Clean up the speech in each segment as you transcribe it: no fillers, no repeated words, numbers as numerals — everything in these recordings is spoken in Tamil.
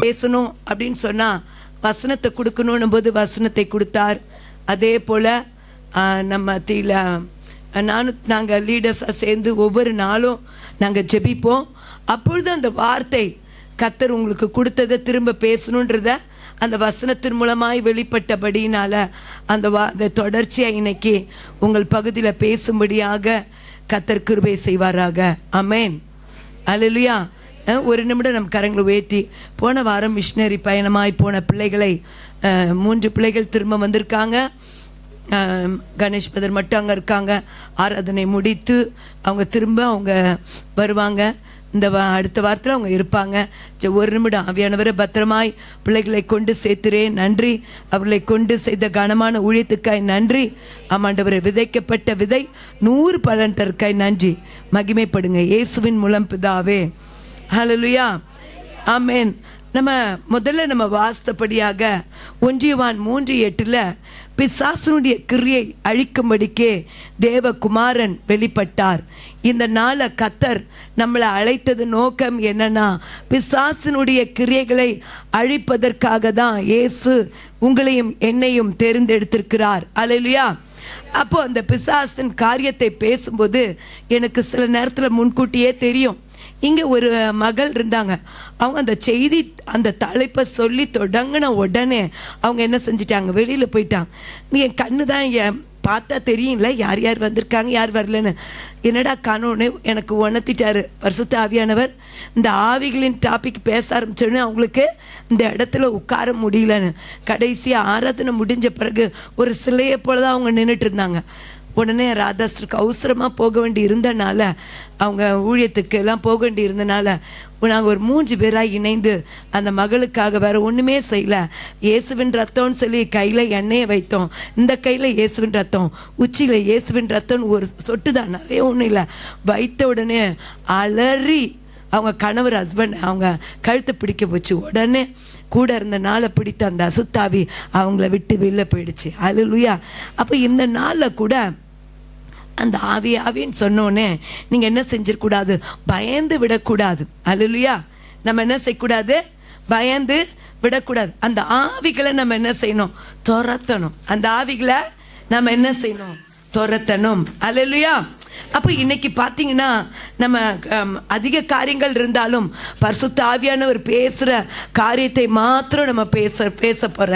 பேசணும் அப்படின்னு சொன்னால் வசனத்தை கொடுக்கணும் போது வசனத்தை கொடுத்தார். அதே போல் நம்ம நாங்கள் லீடர்ஸாக சேர்ந்து ஒவ்வொரு நாளும் நாங்கள் ஜெபிப்போம். அப்பொழுது அந்த வார்த்தை கர்த்தர் உங்களுக்கு கொடுத்ததை திரும்ப பேசணுன்றத அந்த வசனத்தின் மூலமாய் வெளிப்பட்டபடினால அந்த தொடர்ச்சியாக இன்னைக்கு உங்கள் பகுதியில் பேசும்படியாக கர்த்தர் கிருபை செய்வாராக. ஆமென். அல்லேலூயா. ஒரு நிமிடம் நம்ம கரங்களை உயர்த்தி, போன வாரம் மிஷினரி பயணமாய் போன பிள்ளைகளை 3 பிள்ளைகள் திரும்ப வந்திருக்காங்க. கணேஷ் பதர் மட்டும் அங்கே இருக்காங்க. ஆராதனை முடித்து அவங்க வருவாங்க. இந்த அடுத்த வாரத்தில் அவங்க இருப்பாங்க. ஒரு நிமிடம் ஆவியானவரை பத்திரமாய் பிள்ளைகளை கொண்டு சேர்த்துறேன். நன்றி. அவர்களை கொண்டு செய்த கனமான ஊழியத்துக்காய் நன்றி. ஆமாண்டவரை விதைக்கப்பட்ட விதை 100 பலன் தருக்காய் நன்றி. மகிமைப்படுங்க இயேசுவின் மூலம் பிதாவே. ஹல்லேலூயா. ஆமென். முதல்ல வாஸ்தபடியாக 1 யோவான் 3:8 பிசாசனுடைய கிரியை அழிக்கும்படிக்கே தேவகுமாரன் வெளிப்பட்டார். இந்த நாளை கர்த்தர் நம்மளை அழைத்தது நோக்கம் என்னன்னா, பிசாசனுடைய கிரியைகளை அழிப்பதற்காக தான் இயேசு உங்களையும் என்னையும் தெரிந்தெடுத்திருக்கிறார். அல்லேலூயா. அப்போ அந்த பிசாசின் காரியத்தை பேசும்போது எனக்கு சில நேரத்தில் முன்கூட்டியே தெரியும். இங்கே ஒரு மகள் இருந்தாங்க. அவங்க அந்த செய்தி அந்த தலைப்பை சொல்லி தொடங்கின உடனே அவங்க என்ன செஞ்சிட்டாங்க, வெளியில் போயிட்டாங்க. என் கண்ணு தான் பார்த்தா தெரியும்ல யார் யார் வந்திருக்காங்க யார் வரலன்னு. என்னடா காணோன்னு எனக்கு உணர்த்திட்டாரு பரிசுத்த ஆவியானவர். இந்த ஆவிகளின் டாபிக் பேச ஆரம்பிச்சோன்னு அவங்களுக்கு இந்த இடத்துல உட்கார முடியலன்னு. கடைசியாக ஆராதனை முடிஞ்ச பிறகு ஒரு சிலையை போல தான் அவங்க நின்றுட்டு இருந்தாங்க. உடனே ராதாஸ்டருக்கு அவசரமாக போக வேண்டி இருந்தனால, அவங்க ஊழியத்துக்கு எல்லாம் போக வேண்டி இருந்தனால நாங்கள் ஒரு 3 பேராக இணைந்து அந்த மகளுக்காக வேறு ஒன்றுமே செய்யலை. இயேசுவின் ரத்தம்னு சொல்லி கையில் எண்ணெயை வைத்தோம். இந்த கையில் இயேசுவின் ரத்தம், உச்சியில் இயேசுவின் ரத்தம்னு ஒரு சொட்டு தான், நிறைய ஒன்றும் இல்லை. வைத்த உடனே அலறி அவங்க கணவர் ஹஸ்பண்ட் அவங்க கழுத்தை பிடிக்க போச்சு. உடனே கூட இருந்த நாளை பிடித்த அந்த அசுத்தாவி அவங்கள விட்டு வெளில போயிடுச்சு. அல்லேலூயா. அப்போ இந்த நாளில் கூட அந்த ஆவின்னு சொன்னோன்னே நீங்கள் என்ன செஞ்சிடக்கூடாது, பயந்து விடக்கூடாது. அல்லேலூயா. நம்ம என்ன செய்யக்கூடாது, பயந்து விடக்கூடாது. அந்த ஆவிகளை நம்ம என்ன செய்யணும், துரத்தணும். அந்த ஆவிகளை நம்ம என்ன செய்யணும், துரத்தணும். அல்லேலூயா. அப்போ இன்னைக்கு பார்த்தீங்கன்னா நம்ம அதிக காரியங்கள் இருந்தாலும் பரிசுத்த ஆவியானவர் பேசுகிற காரியத்தை மாத்திரம் நம்ம பேச போகிற.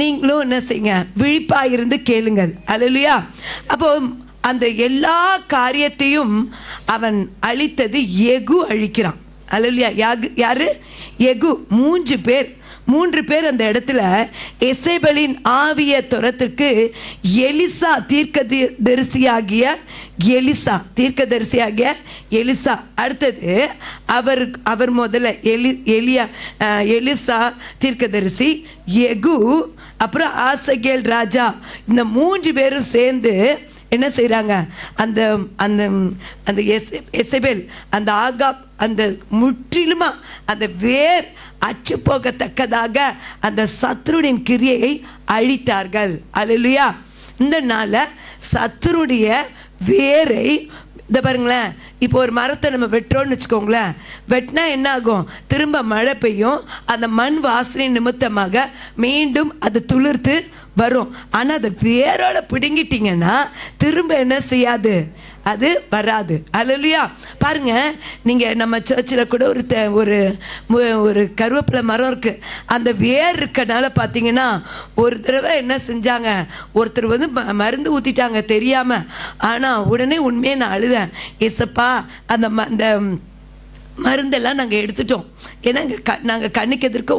நீங்களும் என்ன செய்யுங்க, விழிப்பாக இருந்து கேளுங்கள். அல்லேலூயா. அப்போ அந்த எல்லா காரியத்தையும் அவன் அழித்தது எகு அழிக்கிறான். அல்லேலூயா. யாரு? எகு. 3 பேர் அந்த இடத்துல எசேபலின் ஆவிய துரத்திற்கு எலிசா தீர்க்கதரிசியாகிய எலிசா. அடுத்தது அவர் முதல்ல எலிசா தீர்க்கதரிசி, எகு, அப்புறம் ஆசகேல் ராஜா. இந்த 3 பேரும் சேர்ந்து என்ன செய்கிறாங்க, அந்த அந்த அந்த எசேபேல், அந்த ஆகாப், அந்த முற்றிலுமா அந்த வேர் அச்சு போகத்தக்கதாக அந்த சத்துருவின் கிரியையை அழித்தார்கள். அல்லேலூயா. இந்த நாளில் சத்துருடைய வேரை இந்த பாருங்களேன். இப்போ ஒரு மரத்தை நம்ம வெட்டுறோன்னு வச்சுக்கோங்களேன். வெட்டினா என்ன ஆகும், திரும்ப மழை பெய்யும். அந்த மண் வாசனை நிமித்தமாக மீண்டும் அது துளிர்த்து வரும். ஆனால் அதை வேரோட பிடுங்கிட்டீங்கன்னா திரும்ப என்ன செய்யாது, அது வராது. அல்லேலூயா. பாருங்க, நீங்கள் நம்ம சர்ச்சில் கூட ஒரு கருவேப்பிலை மரம் இருக்குது. அந்த வேர் இருக்கனால பார்த்தீங்கன்னா ஒரு தடவை என்ன செஞ்சாங்க, ஒருத்தர் மருந்து ஊற்றிட்டாங்க தெரியாமல். ஆனால் உடனே உண்மையை நான் அழுதேன். ஏசப்பா, அந்த மருந்தெல்லாம் நாங்கள் எடுத்துட்டோம். ஏன்னா நாங்கள் கண்ணுக்கு எதிர்க்க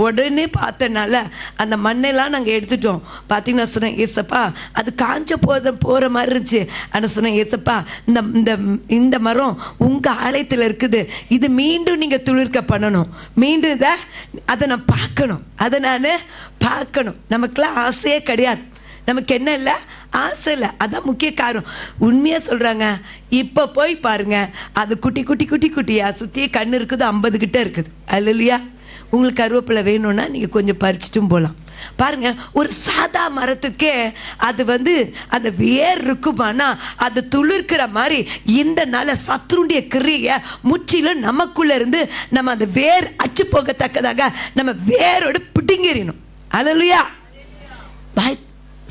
உடனே பார்த்தனால அந்த மண்ணெல்லாம் நாங்கள் எடுத்துட்டோம். பார்த்தீங்கன்னா சொன்னேன், ஏசப்பா அது காஞ்ச போகிற மாதிரி இருந்துச்சு. ஆனால் சொன்னேன், ஏசப்பா இந்த மரம் உங்கள் ஆலயத்தில் இருக்குது, இது மீண்டும் நீங்கள் துளிர்க்க பண்ணணும். மீண்டும் அதை நான் பார்க்கணும். நமக்கெல்லாம் ஆசையே கிடையாது. நமக்கு என்ன இல்லை, ஆசை இல்லை. அதான் முக்கிய காரணம். உண்மையாக சொல்கிறாங்க. இப்போ போய் பாருங்க, அது குட்டியாக சுற்றி கண்ணு இருக்குது, 50 கிட்ட இருக்குது. அல்லேலூயா. உங்களுக்கு கருவேப்பிலை வேணும்னா நீங்கள் கொஞ்சம் பறிச்சிட்டும் போகலாம். பாருங்க, ஒரு சாதா மரத்துக்கே அது அந்த வேர் இருக்குமானா அது துளிர்க்கிற மாதிரி இந்த நாள சத்துருடைய கிரியை முற்றிலும் நமக்குள்ள இருந்து நம்ம அந்த வேர் அச்சு போகத்தக்கதாக நம்ம வேரோடு பிடுங்கிடணும். அல்லேலூயா.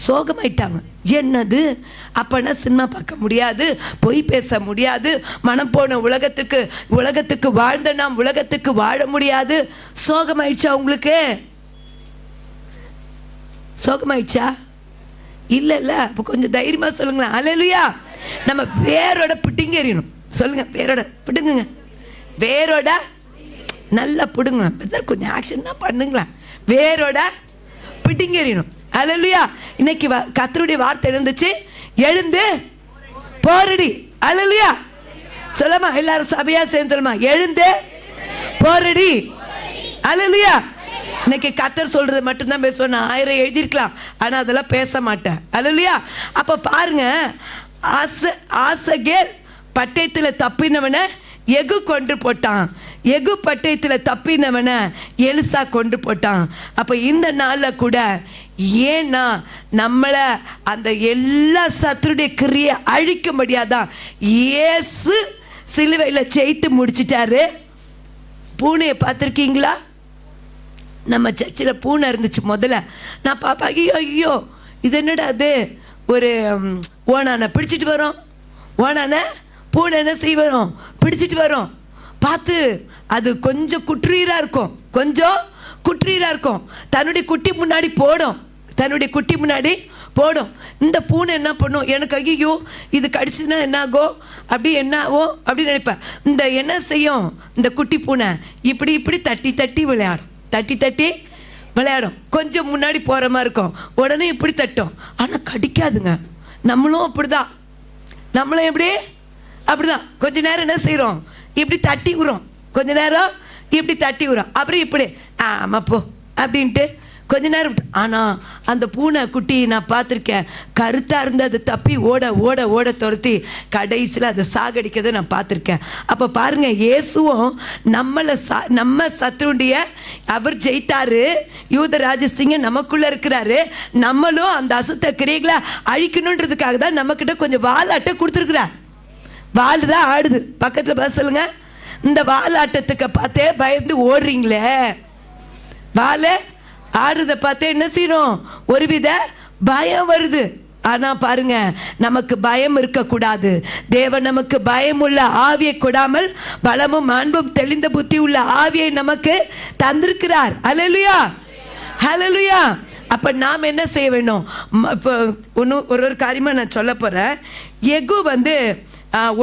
சோகமாயிட்டாங்க. என்னது அப்பனா சினிமா பார்க்க முடியாது, பொய் பேச முடியாது, மனம் போன உலகத்துக்கு வாழ்ந்த நாம் உலகத்துக்கு வாழ முடியாது. சோகமாயிடுச்சா உங்களுக்கு? சோகமாயிடுச்சா? இல்ல. அப்போ கொஞ்சம் தைரியமா சொல்லுங்களேன். அல்லேலூயா. நம்ம வேரோட பிடுங்கறியணும். சொல்லுங்க, வேரோட பிடுங்குங்க. வேரோட நல்லா பிடுங்க. கொஞ்சம் ஆக்ஷன் தான் பண்ணுங்களேன். வேரோட பிடுங்கறியணும். அல்லேலூயா. இன்னைக்கு கர்த்தருடைய வார்த்தை இருந்துச்சு, எழுந்து போரடி. அல்லேலூயா. சொல்லுமா, எல்லாரும் சபையா சேர்ந்து சொல்லுமா, எழுந்து போரடி. அல்லேலூயா. இன்னைக்கு கர்த்தர் சொல்றது மட்டும்தான் பேசுவேன். நான் 1000 எழுதியிருக்கலாம், ஆனா அதெல்லாம் பேச மாட்டேன். அல்லேலூயா. அப்ப பாருங்க, ஆசகேல் பட்டயத்தில் தப்பினவனை எகு கொண்டு போட்டான். எகு பட்டயத்தில் தப்பினவனை எலிசா கொண்டு போட்டான். அப்போ இந்த நாளில் கூட ஏன்னா நம்மளை அந்த எல்லா சத்துருடைய கிரியை அழிக்கும்படியாதான் இயேசு சிலுவையில் ஜெயித்து முடிச்சிட்டாரு. பூனையை பார்த்துருக்கீங்களா? நம்ம சர்ச்சில் பூனை இருந்துச்சு முதல்ல. நான் பாப்பா, ஐயோ இது என்னடா அது, ஒரு ஓனானை பிடிச்சிட்டு வரோம். ஓனானை பூனை என்ன செய்ய வரும், பிடிச்சிட்டு வரும். பார்த்து அது கொஞ்சம் குற்றீராக இருக்கும். தன்னுடைய குட்டி முன்னாடி போடும். இந்த பூனை என்ன பண்ணும், எனக்கு ஐயோ இது கடிச்சுன்னா என்னாகோ, என்ன ஆகும் அப்படின்னு நினைப்பேன். இந்த என்ன செய்யும், இந்த குட்டி பூனை இப்படி தட்டி விளையாடும். கொஞ்சம் முன்னாடி போகிற மாதிரி இருக்கும், உடனே இப்படி தட்டும். ஆனால் கடிக்காதுங்க. நம்மளும் அப்படிதான். அப்படிதான் கொஞ்ச நேரம் என்ன செய்கிறோம், இப்படி தட்டி விடுறோம். கொஞ்ச நேரம் இப்படி தட்டி விடுறோம். அப்புறம் இப்படி ஆமாப்போ அப்படின்ட்டு கொஞ்ச நேரம். ஆனால் அந்த பூனை குட்டி நான் பார்த்துருக்கேன், கருத்தாக இருந்து அது தப்பி ஓட துரத்தி கடைசியில் அதை சாகடிக்கிறதை நான் பார்த்துருக்கேன். அப்போ பாருங்கள், இயேசுவும் நம்ம சத்துருடைய அவர் ஜெயித்தாரு. யூத ராஜசிங்கம் நமக்குள்ளே இருக்கிறாரு. நம்மளும் அந்த அசுத்த கிரியைகளை அழிக்கணுன்றதுக்காக தான் நம்மக்கிட்ட கொஞ்சம் வாலாட்டை கொடுத்துருக்குறார். வால் தான் ஆடுது. பக்கத்தில் பார்த்து சொல்லுங்க, இந்த வால் ஆட்டத்துக்கு பார்த்தே பயந்து ஓடுறீங்களே. வால் ஆடுறத பார்த்தே என்ன செய்யணும், ஒருவித பயம் வருது. ஆனால் பாருங்க, நமக்கு பயம் இருக்கக்கூடாது. தேவன் நமக்கு பயம் உள்ள ஆவியை கொடாமல் பலமும் அன்பும் தெளிந்த புத்தி உள்ள ஆவியை நமக்கு தந்திருக்கிறார். அல்லேலூயா. ஹல்லேலூயா. அப்போ நாம் என்ன செய்ய வேணும்? இப்போ ஒரு காரியமாக நான் சொல்ல போகிறேன். எகு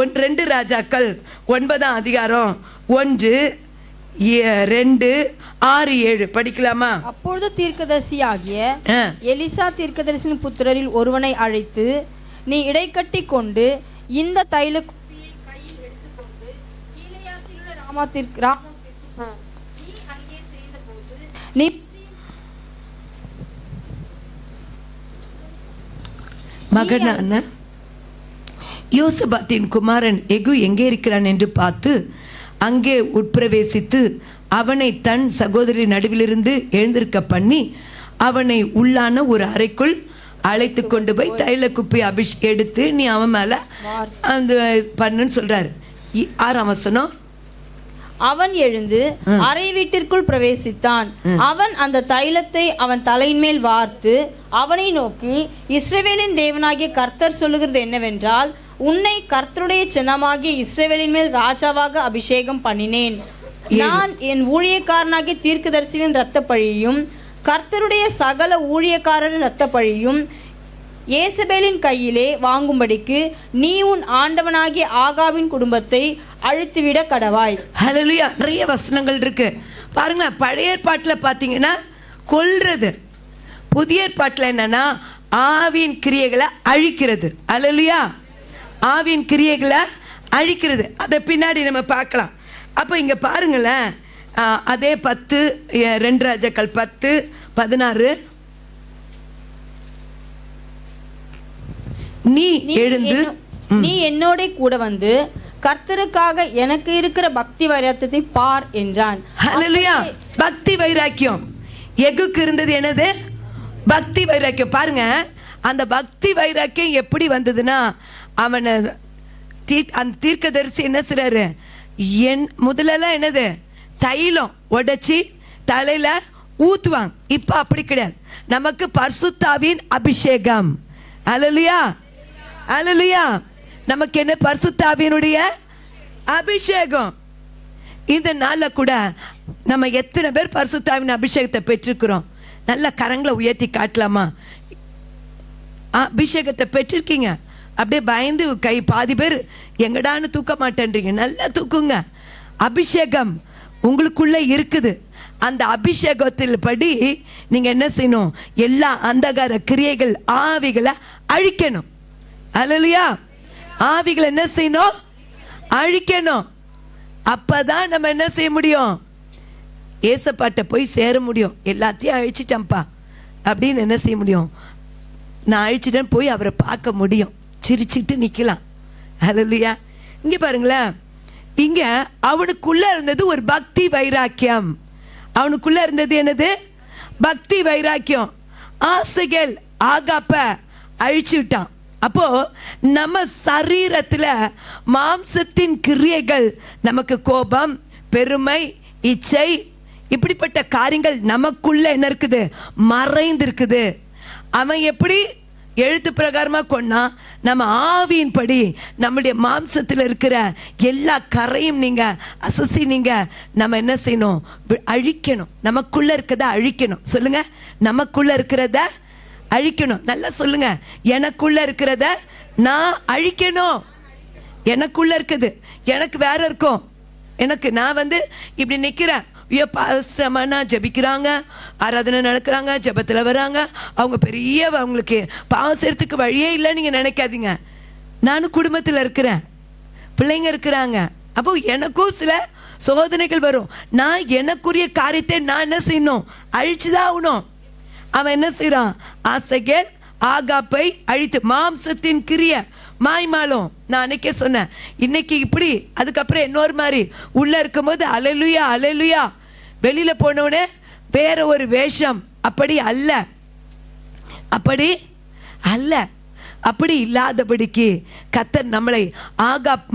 2 ராஜாக்கள் 9ஆம் அதிகாரம் 1, 2, 6, 7 படிக்கலாமா? அப்பொழுது தீர்க்கதரிசியாகிய எலிசா தீர்க்கதரிசியின் புத்திரரில் ஒருவனை அழைத்து, நீ இடைக்கட்டி கொண்டு இந்த தைல குப்பியை கையில் எடுத்துக்கொண்டு கீலேயாத்தில் உள்ள ராமோத்திற்கு போ. நீ அங்கே சேர்ந்தபோது நீ மகனான யோசபாத்தின் குமாரன் எகு எங்கே இருக்கிறான் என்று பார்த்து அங்கே உட்பிரவேசித்து அவனை தன் சகோதரி நடுவிலிருந்து எழுந்திருக்க பண்ணி அவனை உள்ளான ஒரு அறைக்குள் அழைத்து கொண்டு போய் தைல குப்பி எடுத்து நீ அவன் மேல அந்த பண்ணுன்னு சொல்றாரு. 6ஆம் வசனம். அவன் எழுந்து அறை வீட்டிற்குள் பிரவேசித்தான். அவன் அந்த தைலத்தை அவன் தலையின் மேல் வார்த்து அவனை நோக்கி, இஸ்ரவேலின் தேவனாகிய கர்த்தர் சொல்லுகிறது என்னவென்றால், உன்னை கர்த்தருடைய சின்னமாகிய இஸ்ரவேலின் மேல் ராஜாவாக அபிஷேகம் பண்ணினேன். நான் என் ஊழியக்காரனாகிய தீர்க்கதரிசியின் இரத்த பழியையும் கர்த்தருடைய சகல ஊழியக்காரரின் இரத்த பழியும் ஏசபேலின் கையிலே வாங்கும்படிக்கு நீ உன் ஆண்டவனாகிய ஆகாபின் குடும்பத்தை அழித்துவிட கடவாய். ஹல்லேலூயா. நிறைய வசனங்கள் இருக்கு பாருங்க. பழைய ஏற்பாட்டில் பார்த்தீங்கன்னா கொல்றது, புதிய ஏற்பாட்டில் என்னன்னா ஆவியின் கிரியைகளை அழிக்கிறது. ஹல்லேலூயா. ஆவியின் கிரியைகளை அழிக்கிறது. அதை பின்னாடி நம்ம பார்க்கலாம். அப்போ இங்கே பாருங்களேன், அதே 10 2 ராஜாக்கள் 10:16. நீ எழுந்து நீ என்னோட கூட வந்து கர்த்தருக்காக எனக்கு இருக்கிற பக்தி வைராக்கியத்தை பார் என்றான். ஹல்லேலூயா. பக்தி வைராக்கியம் எகுக்கு இருந்தது. என்னது? பக்தி வைராக்கியம். பாருங்க, அந்த பக்தி வைராக்கியம் எப்படி வந்ததுன்னா, அவனை அந்த தீர்க்கதரிசி என்ன செய்றாரு, முதலெல்லாம் என்னது, தைலம் உடைச்சி தலையில ஊத்துவாங்க. இப்ப அப்படி கிடையாது, நமக்கு பரிசுத்தாவின் அபிஷேகம். அல்லேலூயா, அல்லேலூயா. நமக்கு என்ன, பரிசுத்தாவினுடைய அபிஷேகம். இந்த நாள்ல கூட நம்ம எத்தனை பேர் பரிசுத்தாவின் அபிஷேகத்தை பெற்றிருக்கிறோம்? நல்ல கரங்களை உயர்த்தி காட்டலாமா? அபிஷேகத்தை பெற்றிருக்கீங்க. அப்படியே பயந்து பாதி பேர் எங்கடான்னு தூக்க மாட்டேன்றீங்க. நல்லா தூக்குங்க. அபிஷேகம் உங்களுக்குள்ள இருக்குது. அந்த அபிஷேகத்தில் படி நீங்க என்ன செய்யணும், எல்லா அந்தகார கிரியைகள், ஆவிகளை அழிக்கணும். அல்லேலூயா. ஆவிகளை என்ன செய்யணும், அழிக்கணும். அப்பதான் நம்ம என்ன செய்ய முடியும், ஏசப்பாட்ட போய் சேர முடியும். எல்லாத்தையும் அழிச்சிட்டேன்ப்பா அப்படின்னு என்ன செய்ய முடியும், நான் அழிச்சிட்டேன்னு போய் அவரை பார்க்க முடியும். சிரிச்சுட்டு நிக்கலாம். அல்லேலூயா. இங்க பாருங்களேன், இங்க அவனுக்குள்ள இருந்தது ஒரு பக்தி வைராக்கியம். அவனுக்குள்ள இருந்தது என்னது, பக்தி வைராக்கியம். ஆசைகள் ஆகாப்ப அழிச்சு விட்டான். அப்போ நம்ம சரீரத்துல மாம்சத்தின் கிரியைகள், நமக்கு கோபம், பெருமை, இச்சை, இப்படிப்பட்ட காரியங்கள் நமக்குள்ள என்ன இருக்குது, மறைந்து இருக்குது. அவன் எப்படி எழுத்து பிரகாரமா கொண்டா, நம்ம ஆவியின் படி நம்முடைய மாம்சத்தில் இருக்கிற எல்லா கரையும் நீங்க அசசி நீங்க நம்ம என்ன செய்யணும், அழிக்கணும். நமக்குள்ள இருக்கிறத அழிக்கணும். சொல்லுங்க, நமக்குள்ள இருக்கிறத அழிக்கணும். நல்லா சொல்லுங்க, எனக்குள்ள இருக்கிறத நான் அழிக்கணும். எனக்குள்ள இருக்குது, எனக்கு வேற இருக்கும். எனக்கு நான் வந்து இப்படி நிக்கிறேன், பாஸ்டர்னா ஜெபிக்கிறாங்க, ஆராதனை நடக்கிறாங்க, ஜெபத்தில் வராங்க, அவங்க பெரிய, அவங்களுக்கு பாவம் செய்யறதுக்கு வழியே இல்லை நீங்க நினைக்காதீங்க. நானும் குடும்பத்தில் இருக்கிறேன், பிள்ளைங்க இருக்கிறாங்க. அப்போ எனக்கும் சில சோதனைகள் வரும். நான் எனக்குரிய காரியத்தை நான் என்ன செய்யணும், அழிச்சுதான் ஆகணும். அவன் என்ன செய்யறான், ஆசைகள் ஆகாப்பை அழித்து, மாம்சத்தின் கிரிய மாய்மாலும். நான் அன்னைக்கே சொன்னேன், இன்னைக்கு இப்படி, அதுக்கப்புறம் இன்னொரு மாதிரி. உள்ள இருக்கும் போது அல்லேலூயா அல்லேலூயா, வெளியில போனவனே வேற ஒரு வேஷம். அப்படி அல்ல, அப்படி அல்ல. அப்படி இல்லாதபடிக்கு கர்த்தர் நம்மளை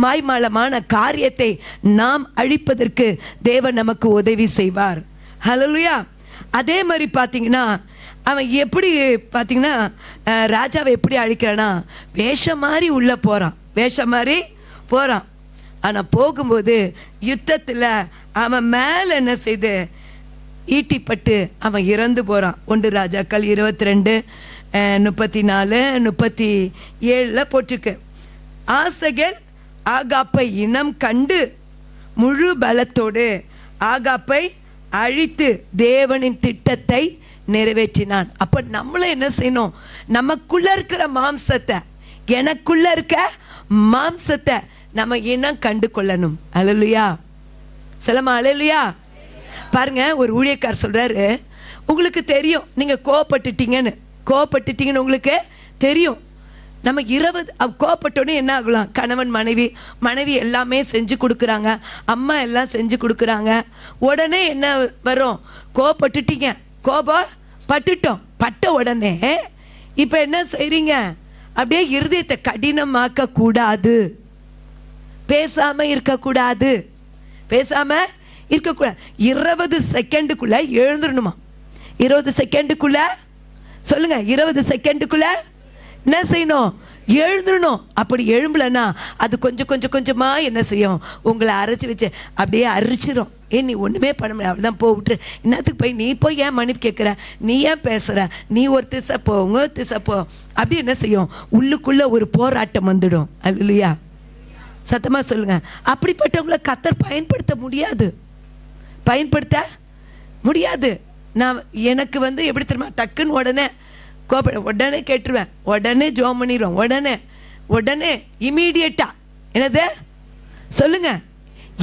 மாய்மாலமான காரியத்தை நாம் அழிப்பதற்கு தேவன் நமக்கு உதவி செய்வார். ஹல்லேலூயா. அதே மாதிரி பார்த்தீங்கன்னா, அவன் எப்படி பார்த்தீங்கன்னா, ராஜாவை எப்படி அழிக்கிறானா, வேஷம் மாதிரி உள்ள போறான், வேஷம் மாதிரி போறான். ஆனால் போகும்போது யுத்தத்தில் அவன் மேலே என்ன செய்து, ஈட்டிப்பட்டு அவன் இறந்து போறான். 1 ராஜாக்கள் 22 34 37 போட்டிருக்கு. ஆசைகள் ஆகாப்பை இனம் கண்டு முழு பலத்தோடு ஆகாப்பை அழித்து தேவனின் திட்டத்தை நிறைவேற்றினான். அப்ப நம்மளும் என்ன செய்யணும், நமக்குள்ள இருக்கிற மாம்சத்தை, எனக்குள்ள இருக்க மாம்சத்தை நம்ம இனம் கண்டு கொள்ளணும். அல்லேலூயா. சொல்லமா அல்லேலூயா. பாருங்க, ஒரு ஊழியக்காரர் சொல்றாரு, உங்களுக்கு தெரியும் நீங்க கோபப்பட்டுட்டீங்கன்னு உங்களுக்கு தெரியும். நம்ம 20 கோபப்பட்டோன்னே என்ன ஆகலாம், கணவன் மனைவி எல்லாமே செஞ்சு கொடுக்குறாங்க, அம்மா எல்லாம் செஞ்சு கொடுக்குறாங்க. உடனே என்ன வரும், கோபப்பட்டுட்டீங்க, கோபப்பட்டுட்டோம், பட்ட உடனே இப்ப என்ன செய்றீங்க, அப்படியே இருதயத்தை கடினமாக்க கூடாது, பேசாம இருக்கக்கூடாது, 20 செகண்டுக்குள்ள எழுந்துடணுமா. 20 செகண்டுக்குள்ள சொல்லுங்க, 20 செகண்டுக்குள்ள என்ன செய்யணும், எழுந்துடணும். அப்படி எழும்பலன்னா அது கொஞ்சமா என்ன செய்யும், உங்களை அரைச்சி வச்சு அப்படியே அரிச்சிடும். நீ ஒண்ணுமே பண்ண முடியாது, அவ்வளோதான், விட்டுரு. என்னத்துக்கு போய் நீ போய் ஏன் மன்னிப்பு கேட்குற, நீ ஏன் பேசுற, நீ ஒரு திசை போ, உங்க திசை போ. அப்படி என்ன செய்யும், உள்ளுக்குள்ள ஒரு போராட்டம் வந்துடும். அல்லேலூயா. சத்தமா சொல்லுங்க. அப்படிப்பட்டவங்களை கர்த்தர் பயன்படுத்த முடியாது. நான் எனக்கு எப்படி தெரியுமா, டக்குன்னு உடனே கேட்டுருவேன், உடனே ஜோம் பண்ணிடுவேன், உடனே இமீடியட்டா. என்னது சொல்லுங்க,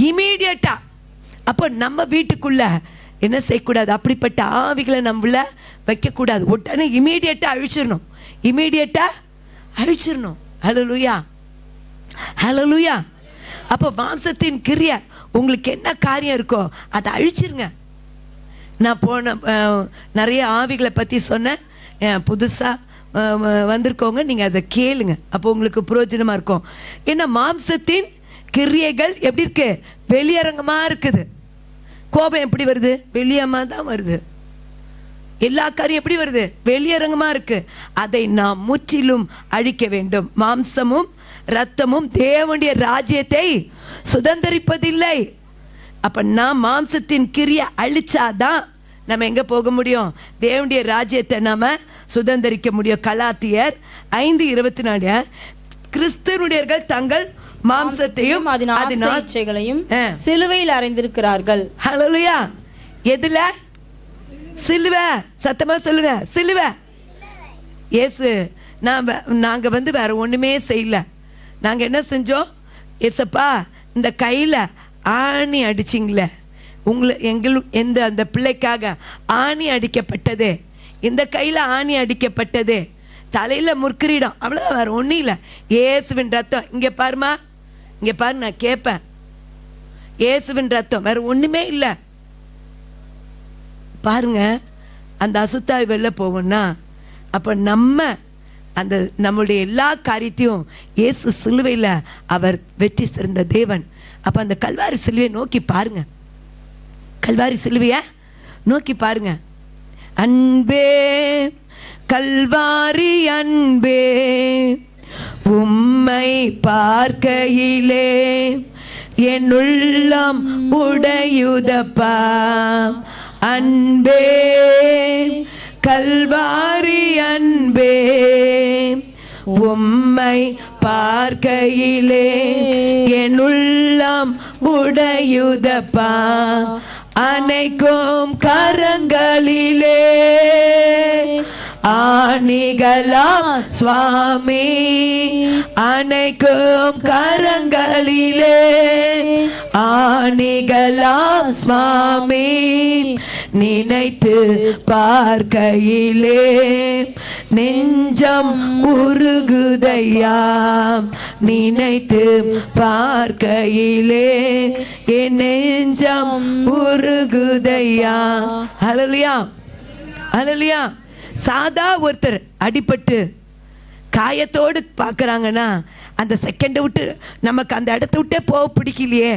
இமீடியட்டா. அப்போ நம்ம வீட்டுக்குள்ள என்ன செய்யக்கூடாது, அப்படிப்பட்ட ஆவிகளை நம்மள வைக்கக்கூடாது. உடனே இமீடியட்டா அழிச்சிடணும். ஹல்லேலூயா, ஹல்லேலூயா. அப்போ மாம்சத்தின் கிரியை, உங்களுக்கு என்ன காரியம் இருக்கோ அதை அழிச்சிருங்க. நான் நிறைய ஆவிகளை பற்றி சொன்னேன். புதுசாக வந்திருக்கவங்க நீங்கள் அதை கேளுங்க, அப்போ உங்களுக்கு பிரயோஜனமாக இருக்கும். ஏன்னா மாம்சத்தின் கிரியைகள் எப்படி இருக்கு? வெளியரங்கமாக இருக்குது. கோபம் எப்படி வருது? வெளியமாக தான் வருது. எல்லா காரியம் எப்படி வருது? வெளியரங்கமாக இருக்கு. அதை நாம் முற்றிலும் அழிக்க வேண்டும். மாம்சமும் இரத்தமும் தேவனுடைய ராஜ்யத்தை சுதந்தரிப்பதில்லை. அப்போ நான் மாம்சத்தின் கிரியை அழிச்சாதான் நம்ம எங்கே போக முடியும்? தேவனுடைய ராஜ்யத்தை நாம் சுதந்தரிக்க முடியும். கலாத்தியர் 5:24 கிறிஸ்தவனுடையர்கள் தங்கள் மாம்சத்தையும் அதன் ஆசைகளையும் சிலுவையில் அறைந்திருக்கிறார்கள். ஹல்லேலூயா. எதுல? சிலுவை. சத்தமா சொல்லுங்க, சிலுவை. இயேசு நாங்க வேற ஒண்ணுமே செய்யல. நாங்க என்ன செஞ்சோம்? ஏசப்பா இந்த கையில ஆணி அடிச்சிங்களே, எந்த அந்த பிள்ளைக்காக ஆணி அடிக்கப்பட்டதே, இந்த கையில ஆணி அடிக்கப்பட்டதே, தலையில முற்கிரீடம், அவ்வளவுதான், வேற ஒன்றும் இல்லை. இயேசுவின் ரத்தம். இங்க பாருமா, இங்க பாரு, நான் கேட்பேன். இயேசுவின் ரத்தம், வேற ஒண்ணுமே இல்லை. பாருங்க, அந்த அசுத்தாய் வெளில போவோம்னா அப்ப நம்மளுடைய எல்லா காரியத்தையும் இயேசு சிலுவையில் அவர் வெற்றி சிறந்த தேவன். அப்ப அந்த கல்வாரி சிலுவையை நோக்கி பாருங்க, கல்வாரி சிலுவையை நோக்கி பாருங்க. அன்பே கல்வாரி அன்பே, உம்மை பார்க்கையிலே என் உள்ளம் உடையுதப்பா. அன்பே கல்வாரி அன்பே, உம்மை பார்க்கையிலே என் உள்ளம் உடையுதப்பா. அனைக்கும் கரங்களிலே ஆணிகளாம் சுவாமி, அனைக்கும் கரங்களிலே ஆணிகளாம் சுவாமி. நினைத்து பார்க்கையிலே நெஞ்சம் உருகுதையாம், நினைத்து பார்க்கையிலே என் நெஞ்சம் உருகுதையா. ஹல்லேலூயா, ஹல்லேலூயா. சாதா ஒருத்தர் அடிபட்டு காயத்தோடு பார்க்குறாங்கன்னா அந்த செகண்டை விட்டு நமக்கு அந்த இடத்த விட்டே போக பிடிக்கலையே,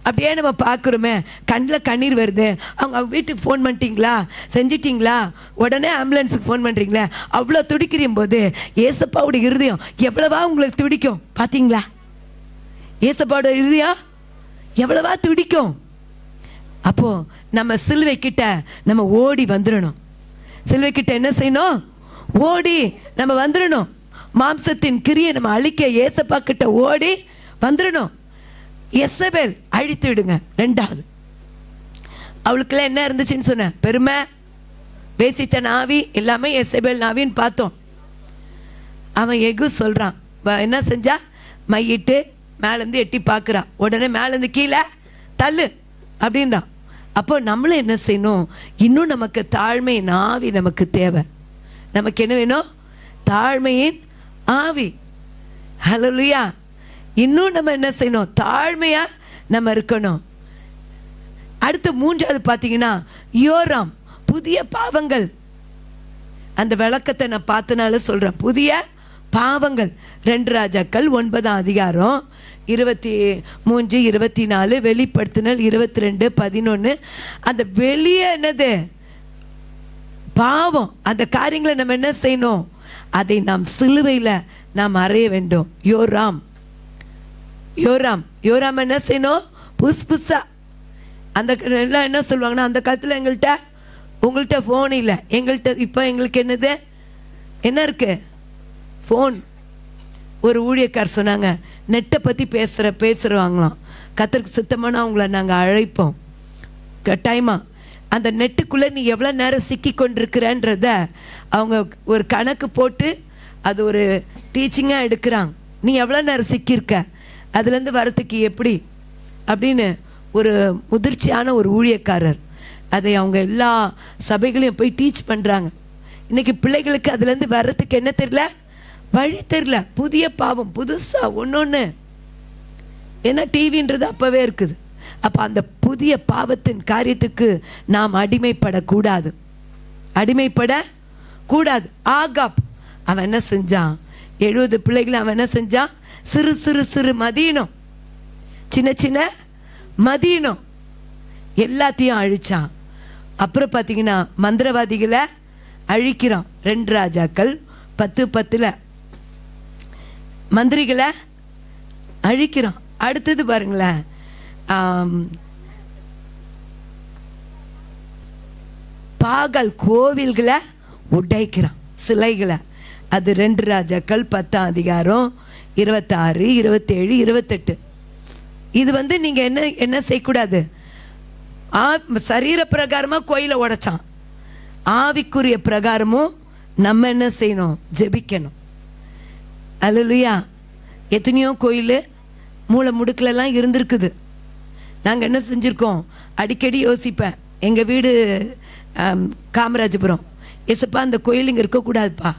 அப்படியே நம்ம பார்க்குறோமே, கண்ணில் கண்ணீர் வருது. அவங்க வீட்டுக்கு ஃபோன் பண்ணிட்டீங்களா, செஞ்சிட்டிங்களா, உடனே ஆம்புலன்ஸுக்கு ஃபோன் பண்ணுறீங்களா, அவ்வளோ துடிக்கிறீம் போது ஏசப்பாவுடைய இருதயம் எவ்வளவா உங்களுக்கு துடிக்கும் பார்த்தீங்களா? ஏசப்பாவோட இருதயம் எவ்வளவா துடிக்கும். அப்போது நம்ம சிலுவை கிட்ட நம்ம ஓடி வந்துடணும். சிலுவை கிட்ட என்ன செய்யணும்? ஓடி நம்ம வந்துடணும். மாம்சத்தின் கிரியை நம்ம அழிக்க ஏசப்பா கிட்ட ஓடி வந்துடணும். எசபேல் அழித்து விடுங்க. ரெண்டாவது, அவளுக்குலாம் என்ன இருந்துச்சுன்னு சொன்ன? பெருமை, வேசித்த நாவி, எல்லாமே எசபேல் நாவின்னு பார்த்தோம். அவன் எகு சொல்றான், என்ன செஞ்சா? மையிட்டு மேலேருந்து எட்டி பார்க்குறா, உடனே மேலேருந்து கீழே தள்ளு அப்படின்றான். அப்போ நம்மளும் என்ன செய்யணும்? இன்னும் நமக்கு தாழ்மையின் ஆவி நமக்கு தேவை. நமக்கு என்ன வேணும்? தாழ்மையின் ஆவி. ஹல்லேலூயா. இன்னும் நம்ம என்ன செய்யணும்? தாழ்மையா நம்ம இருக்கணும். அடுத்து மூன்றாவது பார்த்தீங்கன்னா யோராம், புதிய பாவங்கள். அந்த விளக்கத்தை நான் பார்த்தனால சொல்றேன். புதிய பாவங்கள். 2 ராஜாக்கள் 9ஆம் அதிகாரம் 23, 24, வெளிப்படுத்தினல் 22:11. அந்த வெளியே என்னது? பாவம். அந்த காரியங்களை நம்ம என்ன செய்யணும்? அதை நாம் சிலுவையில் நாம் அறைய வேண்டும். யோராம், யோராம், யோராம் என்ன செய்யணும்? புதுசா அந்த எல்லாம் என்ன சொல்லுவாங்கன்னா, அந்த காலத்தில் உங்கள்கிட்ட ஃபோன் இல்லை, எங்கள்கிட்ட இப்போ எங்களுக்கு என்னது என்ன இருக்கு? ஃபோன். ஒரு ஊழியக்கார் சொன்னாங்க, நெட்டை பற்றி பேசுகிறவாங்களாம். கர்த்தருக்கு சித்தமான அவங்கள நாங்கள் அழைப்போம் கட்டாயமாக. அந்த நெட்டுக்குள்ளே நீ எவ்வளோ நேரம் சிக்கி கொண்டிருக்கிறன்றத அவங்க ஒரு கணக்கு போட்டு அது ஒரு டீச்சிங்காக எடுக்கிறாங்க. நீ எவ்வளோ நேரம் சிக்கியிருக்க, அதுலேருந்து வரத்துக்கு எப்படி அப்படின்னு ஒரு முதிர்ச்சியான ஒரு ஊழியக்காரர் அதை அவங்க எல்லா சபைகளையும் போய் டீச் பண்ணுறாங்க. இன்றைக்கி பிள்ளைகளுக்கு அதுலேருந்து வர்றதுக்கு என்ன தெரியல? வழி தெரியல. புதிய பாவம் புதுசாக ஒன்று. ஏன்னா டிவின்றது அப்போவே இருக்குது. அப்போ அந்த புதிய பாவத்தின் காரியத்துக்கு நாம் அடிமைப்படக்கூடாது. அடிமைப்பட கூடாது. ஆகாப் அவன் என்ன செஞ்சான்? 70 பிள்ளைகளை அவன் என்ன செஞ்சான்? சிறு சிறு சிறு மதீனம், சின்ன சின்ன மதீனம் எல்லாத்தையும் அழிச்சான். அப்புறம் பார்த்தீங்கன்னா மந்திரவாதிகளை அழிக்கிறான். 2 ராஜாக்கள் 10:10 மந்திரிகளை அழிக்கிறான். அடுத்தது பாருங்களேன், பாகால் கோவில்களை உடைக்கிறான், சிலைகளை. அது 2 ராஜாக்கள் 10ஆம் அதிகாரம் 26, 27, 28. இது நீங்க என்ன செய்யக்கூடாது? சரீர பிரகாரமா கோயிலை உடைச்சான். ஆவிக்குரிய பிரகாரமும் நம்ம என்ன செய்யணும்? ஜெபிக்கணும். அல்லேலூயா. எத்தனையோ கோயில் மூளை முடுக்கிலலாம் இருந்திருக்குது. நாங்கள் என்ன செஞ்சுருக்கோம்? அடிக்கடி யோசிப்பேன். எங்கள் வீடு காமராஜபுரம். எசப்பா அந்த கோயில் இங்கே இருக்கக்கூடாதுப்பா.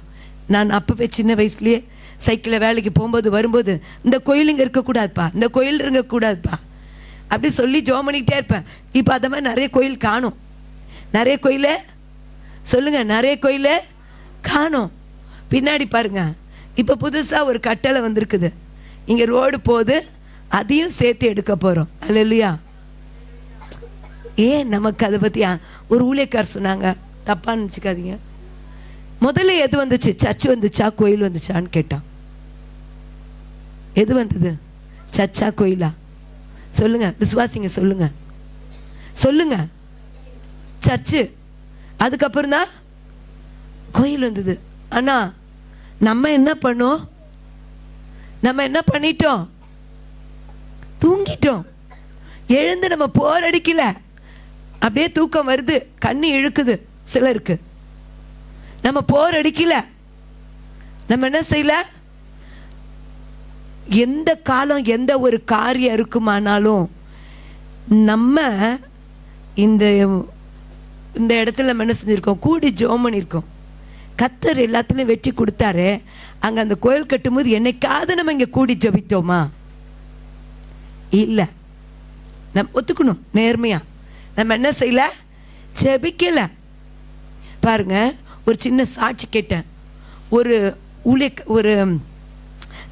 நான் அப்போவே சின்ன வயசுலேயே சைக்கிளில் வேலைக்கு போகும்போது வரும்போது இந்த கோயில் இங்கே இருக்கக்கூடாதுப்பா, இந்த கோயில் இருக்கக்கூடாதுப்பா அப்படி சொல்லி ஜோம் பண்ணிக்கிட்டே இருப்பேன். இப்போ அதை மாதிரி நிறைய கோயில் காணும். நிறைய கோயில் சொல்லுங்கள், நிறைய கோயில் காணும். பின்னாடி பாருங்க, இப்போ புதுசாக ஒரு கட்டளை வந்திருக்குது. இங்கே ரோடு போகுது, அதையும் சேர்த்து எடுக்க போகிறோம். அல்லேலூயா. ஏன் நமக்கு அதை பற்றி ஒரு ஊழியக்கார் சொன்னாங்க, தப்பான்னு நினச்சிக்காதீங்க. முதல்ல எது வந்துச்சு? சர்ச் வந்துச்சா கோயில் வந்துச்சான்னு கேட்டான். எது வந்தது? சர்ச்சா கோயிலா? சொல்லுங்க விசுவாசிங்க, சொல்லுங்க சொல்லுங்க. சர்ச்சு, அதுக்கப்புறம் தான் கோயில் வந்தது. ஆனா நம்ம என்ன பண்ணோம்? நம்ம என்ன பண்ணிட்டோம்? தூங்கிட்டோம். எழுந்து நம்ம போர் அடிக்கல. அப்படியே தூக்கம் வருது, கண்ணு இழுக்குது சிலருக்கு. நம்ம போர் அடிக்கல. நம்ம என்ன செய்யல? எந்த காலம் எந்த ஒரு காரியம் இருக்குமானாலும் நம்ம இந்த இந்த இடத்துல நம்ம என்ன செஞ்சிருக்கோம்? கூடி ஜெபம் பண்ணியிருக்கோம். கர்த்தர் எல்லாத்துலேயும் வெற்றி கொடுத்தாரு. அங்கே அந்த கோயில் கட்டும்போது என்னைக்காவது நம்ம இங்கே கூடி ஜெபித்தோமா? இல்லை. நம்ம ஒத்துக்கணும் நேர்மையா. நம்ம என்ன செய்யல? ஜெபிக்கல. பாருங்க, ஒரு சின்ன சாட்சி கேட்டேன். ஒரு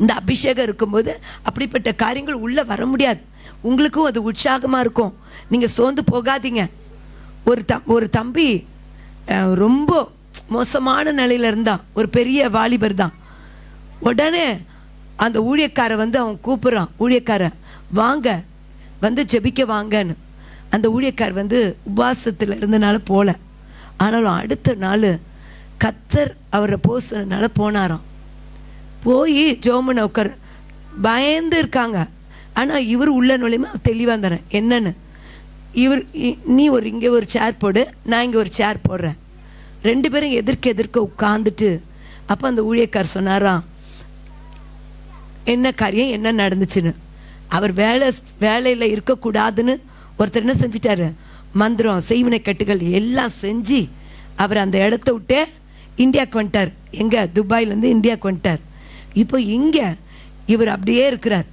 இந்த அபிஷேகம் இருக்கும்போது அப்படிப்பட்ட காரியங்கள் உள்ளே வர முடியாது. உங்களுக்கும் அது உற்சாகமாக இருக்கும். நீங்கள் சோர்ந்து போகாதீங்க. ஒரு தம்பி ரொம்ப மோசமான நிலையில் இருந்தான். ஒரு பெரிய வாலிபர் தான். உடனே அந்த ஊழியக்காரை அவன் கூப்பிட்றான். ஊழியக்காரை வாங்க, ஜெபிக்க வாங்கன்னு. அந்த ஊழியக்கார் உபவாசத்தில் இருந்தனால போல. ஆனாலும் அடுத்த நாள் கர்த்தர் அவரை போக சொன்னனால போனாராம். போய் ஜோமனை உட்கார் பயந்து இருக்காங்க. ஆனால் இவர் உள்ள நுழையுமா தெளிவாக தரேன் என்னன்னு. நீ இங்கே ஒரு சேர் போடு, நான் இங்கே ஒரு சேர் போடுறேன். 2 பேரும் எதிர்க்க உட்காந்துட்டு அப்போ அந்த ஊழியக்கார் சொன்னாராம், என்ன காரியம், என்ன நடந்துச்சுன்னு. அவர் வேலையில் இருக்கக்கூடாதுன்னு ஒருத்தர் என்ன செஞ்சிட்டாரு? மந்திரம், செய்வினை கட்டுகள் எல்லாம் செஞ்சு அவர் அந்த இடத்த விட்டு இந்தியாவுக்கு வந்துட்டார். எங்கே? துபாயிலேருந்து இந்தியாவுக்கு வந்துட்டார். இப்போ இங்கே இவர் அப்படியே இருக்கிறார்.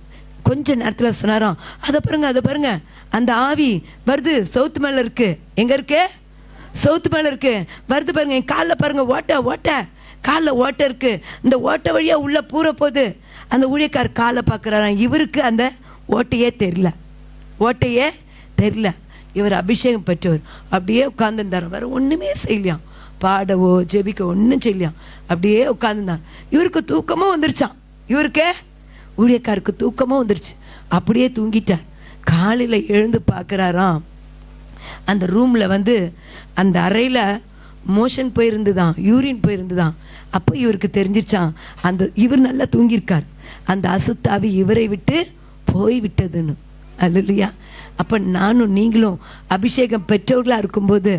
கொஞ்ச நேரத்தில் சொன்னாராம், அதை பாருங்க அந்த ஆவி வருது, சவுத்து மேலே இருக்கு. எங்கே இருக்கு? சவுத்து மேலே இருக்கு. வருது பாருங்க, என் காலில் பாருங்க, ஓட்டை காலில் ஓட்டை இருக்கு. இந்த ஓட்டை வழியாக உள்ளே பூர போகுது. அந்த ஊழியக்கார் காலை பார்க்குறாராம். இவருக்கு அந்த ஓட்டையே தெரியல. இவர் அபிஷேகம் பெற்றவர். அப்படியே உட்காந்துருந்தார். வேற ஒன்றுமே செய்யலையாம். பாடவோ ஜெபிக்க ஒன்றும் செய்யலையாம். அப்படியே உட்காந்துருந்தார். இவருக்கு தூக்கமும் வந்துருச்சான். இவருக்கே ஊழியக்காருக்கு தூக்கமும் வந்துருச்சு. அப்படியே தூங்கிட்டார். காலையில் எழுந்து பார்க்குறாராம், அந்த ரூமில் அந்த அறையில் மோஷன் போயிருந்துதான், யூரின் போயிருந்துதான். அப்போ இவருக்கு தெரிஞ்சிருச்சான், இவர் நல்லா தூங்கியிருக்கார், அந்த அசுத்தாவி இவரை விட்டு போய் விட்டதுன்னு. அல்லேலூயா. அப்போ நானும் நீங்களும் அபிஷேகம் பெற்றவர்களாக இருக்கும்போது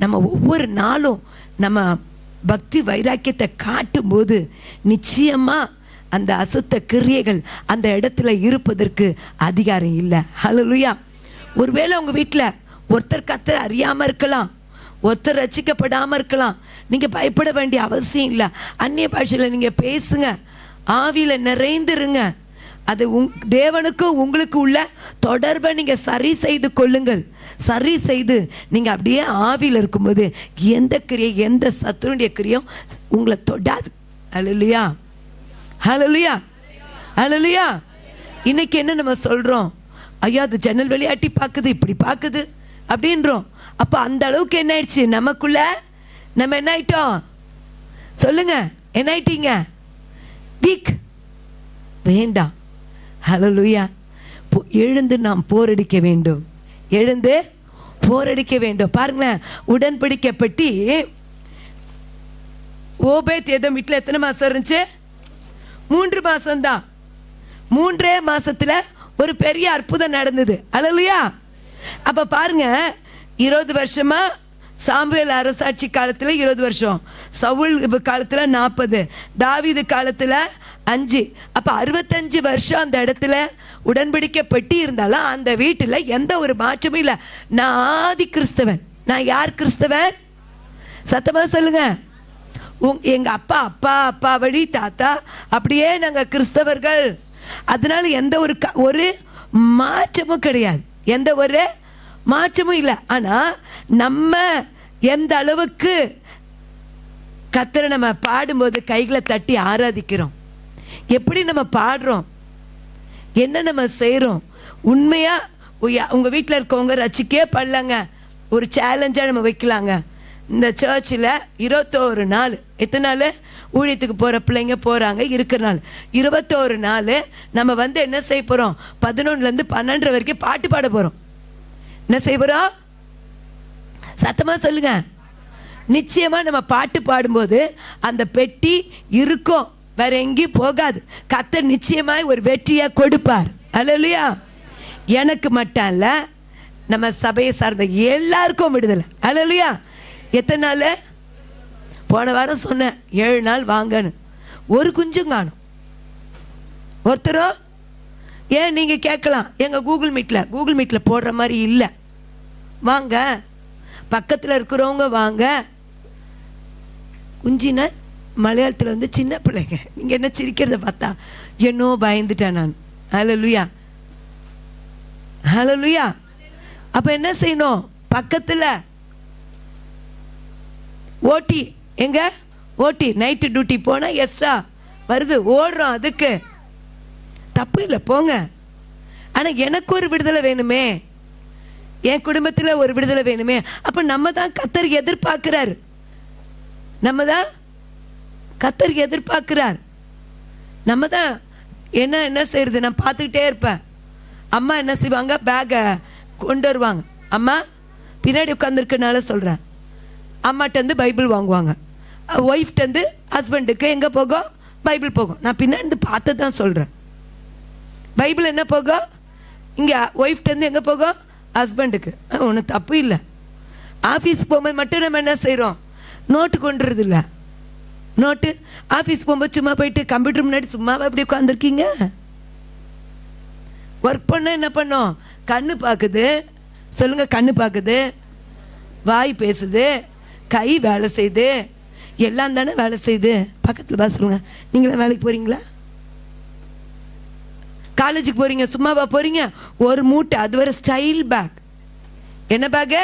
நம்ம ஒவ்வொரு நாளும் நம்ம பக்தி வைராக்கியத்தை காட்டும்போது நிச்சயமாக அந்த அசுத்த கிரியைகள் அந்த இடத்துல இருப்பதற்கு அதிகாரம் இல்லை. அல்லேலூயா. ஒருவேளை உங்கள் வீட்டில் ஒருத்தர் கர்த்தரை அறியாமல் இருக்கலாம், ஒருத்தர் ரட்சிக்கப்படாமல் இருக்கலாம். நீங்கள் பயப்பட வேண்டிய அவசியம் இல்லை. அந்நிய பாஷையில் நீங்கள் பேசுங்க, ஆவியில் நிறைந்துருங்க. அது தேவனுக்கும் உங்களுக்கு உள்ள தொடர்பை நீங்கள் சரி செய்து கொள்ளுங்கள். சரி செய்து நீங்கள் அப்படியே ஆவியில் இருக்கும்போது எந்த கிரியை, எந்த சத்துருடைய கிரியும் உங்களை தொடாது. ஹல்லேலூயா, ஹல்லேலூயா, ஹல்லேலூயா. இன்னைக்கு என்ன நம்ம சொல்கிறோம்? ஐயா அது ஜன்னல் வெளியாட்டி பார்க்குது, இப்படி பார்க்குது அப்படின்றோம். அப்போ அந்த அளவுக்கு என்ன ஆயிடுச்சு நமக்குள்ள? நம்ம என்ன ஆயிட்டோம் சொல்லுங்க? என்ன ஆயிட்டீங்க? வீக். வேண்டாம். ஹல்லேலூயா. எழுந்து நாம் போரடிக்க வேண்டும், எழுந்து போரடிக்க வேண்டும். பாருங்களேன், உடன்படிக்கை பெட்டி ஓபேத் ஏதோம் வீட்டில் எத்தனை மாதம் இருந்துச்சு? 3 மாதம்தான். 3 மாசத்துல ஒரு பெரிய அற்புதம் நடந்தது. ஹல்லேலூயா. அப்போ பாருங்க, 20 வருஷமா சாமுவேல் அரசாட்சி காலத்தில் 20 வருஷம், சவுல் காலத்தில் 40, தாவீது காலத்தில் 5. அப்போ 65 வருஷம் அந்த இடத்துல உடன்படிக்கை பெட்டி இருந்தாலும் அந்த வீட்டில் எந்த ஒரு மாற்றமும் இல்லை. நான் ஆதி கிறிஸ்தவன். நான் யார் கிறிஸ்தவன்? சத்தமாக சொல்லுங்க. எங்கள் அப்பா அப்பா அப்பா வழி தாத்தா அப்படியே நாங்கள் கிறிஸ்தவர்கள். அதனால எந்த ஒரு மாற்றமும் கிடையாது, எந்த ஒரு மாற்றமும் இல்லை. ஆனால் நம்ம எந்த அளவுக்கு கர்த்தரை நம்ம பாடும்போது கைகளை தட்டி ஆராதிக்கிறோம், எப்படி நம்ம பாடுறோம், என்ன நம்ம செய்கிறோம். உண்மையாக உங்கள் வீட்டில் இருக்கவங்க ரசிக்கே படலங்க, ஒரு சேலஞ்சாக நம்ம வைக்கலாங்க. இந்த சர்ச்சில் 21 நாள், எத்தனை நாள் ஊழியத்துக்கு போகிற பிள்ளைங்க போகிறாங்க, இருக்கிற நாள் 21 நாள் நம்ம என்ன செய்ய போகிறோம்? 11லேருந்து 12 வரைக்கும் பாட்டு பாட போகிறோம். என்ன செய்ய போகிறோம்? சத்தமாக சொல்லுங்க. நிச்சயமாக நம்ம பாட்டு பாடும்போது அந்த பெட்டி இருக்கும், வேற எங்கேயும் போகாது. கர்த்தர் நிச்சயமாய் ஒரு வெற்றியை கொடுப்பார். ஹல்லேலூயா. எனக்கு மட்டும் இல்லை, நம்ம சபையை சார்ந்த எல்லாருக்கும் விடுதலை. ஹல்லேலூயா. எத்தனை நாள்? போன வாரம் சொன்னேன் 7 நாள் வாங்கன்னு. ஒரு குஞ்சும் காணும். ஒருத்தரும் ஏன் நீங்கள் கேட்கலாம், எங்கள் கூகுள் மீட்டில் போடுற மாதிரி இல்லை. வாங்க, பக்கத்தில் இருக்கிறவங்க வாங்க. குஞ்சின மலையாளத்தில் சின்ன பிள்ளைங்க. நீங்கள் என்ன சிரிக்கிறத பார்த்தா என்னோ பயந்துட்டேன் நான். ஹல்லேலூயா, ஹல்லேலூயா. அப்போ என்ன செய்யணும்? பக்கத்தில் ஓட்டி, எங்க ஓட்டி நைட்டு டியூட்டி போனால் எக்ஸ்ட்ரா வருது, ஓடுறோம். அதுக்கு தப்பு இல்லை, போங்க. ஆனால் எனக்கு ஒரு விடுதலை வேணுமே, என் குடும்பத்தில் ஒரு விடுதலை வேணுமே. அப்போ நம்ம தான் கர்த்தர் எதிர்பார்க்கிறார், நம்ம தான் கர்த்தர் எதிர்பார்க்கிறார். நம்ம தான் என்ன செய்யறது? நான் பார்த்துக்கிட்டே இருப்பேன். அம்மா என்ன செய்வாங்க? பேக்கை கொண்டு வருவாங்க. அம்மா பின்னாடி உட்காந்துருக்கனால சொல்கிறேன். அம்மாட்டேருந்து பைபிள் வாங்குவாங்க, ஒய்ஃப்டேருந்து ஹஸ்பண்டுக்கு எங்கே போகும்? பைபிள் போகும். நான் பின்னாடி பார்த்து தான் சொல்கிறேன். பைபிள் என்ன போகும்? இங்கே ஒய்ஃப்டேருந்து எங்கே போகும்? ஹஸ்பண்டுக்கு. ஒன்றும் தப்பு இல்லை. ஆஃபீஸ் போகும்போது மட்டும் நம்ம என்ன செய்கிறோம்? நோட்டு கொண்டுறது இல்லை. நோட்டு ஆஃபீஸ் போகும்போது சும்மா போயிட்டு கம்ப்யூட்டர் முன்னாடி சும்மாவே அப்படி உட்காந்துருக்கீங்க. ஒர்க் பண்ண என்ன பண்ணோம்? கண்ணு பார்க்குது, சொல்லுங்கள், கண்ணு பார்க்குது, வாய் பேசுது, கை வேலை செய்யுது, எல்லாம் தானே வேலை செய்யுது. பக்கத்தில் பா சொல்லுங்க, நீங்களாம் வேலைக்கு போகிறீங்களா? காலேஜுக்கு போகிறீங்க, சும்மாவா போகிறீங்க? ஒரு மூட்டை, அது வரை ஸ்டைல் பேக். என்ன பேக்கு?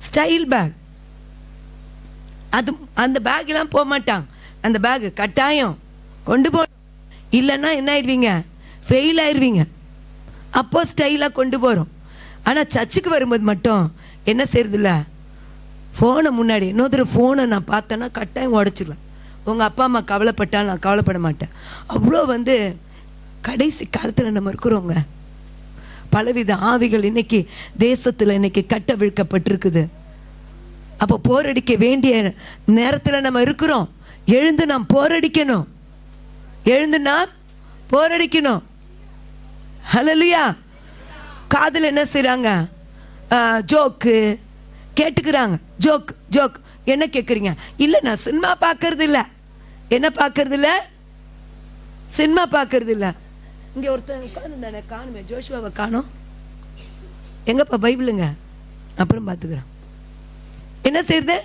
Style bag. அது அந்த பேக்கெலாம் போக மாட்டாங்க. அந்த பேக்கு கட்டாயம் கொண்டு போகணும், இல்லைன்னா என்ன ஆயிடுவீங்க? ஃபெயில் ஆயிடுவீங்க. அப்போ ஸ்டைலாக கொண்டு போகிறோம். ஆனால் சர்ச்சுக்கு வரும்போது மட்டும் என்ன செய்யறதில்ல? ஃபோனை முன்னாடி இன்னொரு ஃபோனை நான் பார்த்தேன்னா கட்டாயம் உடச்சிடலாம். உங்கள் அப்பா அம்மா கவலைப்பட்டாலும் நான் கவலைப்பட மாட்டேன். அவ்வளோ கடைசி காலத்தில் நம்ம இருக்கிறோங்க. பலவித ஆவிகள் இன்னைக்கு தேசத்தில் இன்னைக்கு கட்ட விழுக்கப்பட்டிருக்குது. அப்போ போரடிக்க வேண்டிய நேரத்தில் நம்ம இருக்கிறோம். எழுந்து நாம் போரடிக்கணும், எழுந்து நாம் போரடிக்கணும். ஹல்லேலூயா. காதில் என்ன செய்கிறாங்க? ஜோக்கு கேட்டுக்கிறாங்க. ஜோக் ஜோக் என்ன கேட்குறீங்க? இல்லை, நான் சினிமா பார்க்கறது இல்லை. என்ன பார்க்கறது இல்லை? சினிமா பார்க்கறது இல்லை. இங்கே ஒருத்தன் உட்காந்துருந்தானே, காணுமே, ஜோஷுவாவை காணோம். எங்கப்பா பைபிளுங்க? அப்புறம் பார்த்துக்கிறேன். என்ன செய்யுது?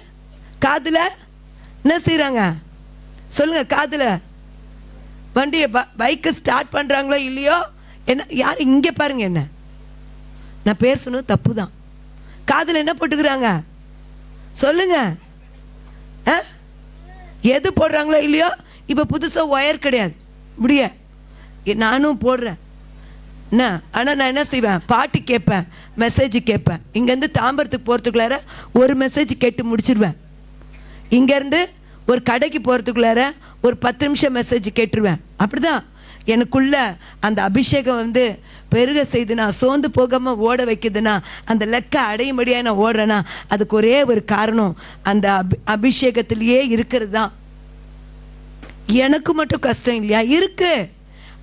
காதில் என்ன செய்கிறாங்க? சொல்லுங்க. காதில் வண்டியை பைக்கை ஸ்டார்ட் பண்ணுறாங்களோ இல்லையோ? என்ன யார் இங்கே பாருங்க, என்ன நான் பேசணும் தப்பு தான். காதில் என்ன போட்டுக்கிறாங்க சொல்லுங்க? எது போடுறாங்களோ இல்லையோ, இப்போ புதுசாக ஒயர் கிடையாது, முடிய நானும் போடுறேன் என்ன. ஆனால் நான் என்ன செய்வேன், பாட்டு கேட்பேன், மெசேஜ் கேட்பேன். இங்கேருந்து தாம்பரத்துக்கு போகிறதுக்குள்ளார ஒரு மெசேஜ் கேட்டு முடிச்சிடுவேன். இங்கேருந்து ஒரு கடைக்கு போகிறதுக்குள்ளார ஒரு 10 நிமிஷம் மெசேஜ் கேட்டுருவேன். அப்படிதான் எனக்குள்ள அந்த அபிஷேகம் வந்து பெருக செய்துனா, சோர்ந்து போகாமல் ஓட வைக்குதுன்னா, அந்த லெக்க அடையும்படியாக நான் ஓடுறேன்னா, அதுக்கு ஒரே ஒரு காரணம் அந்த அபிஷேகத்திலேயே இருக்கிறது தான். எனக்கு மட்டும் கஷ்டம் இல்லையா, இருக்கு.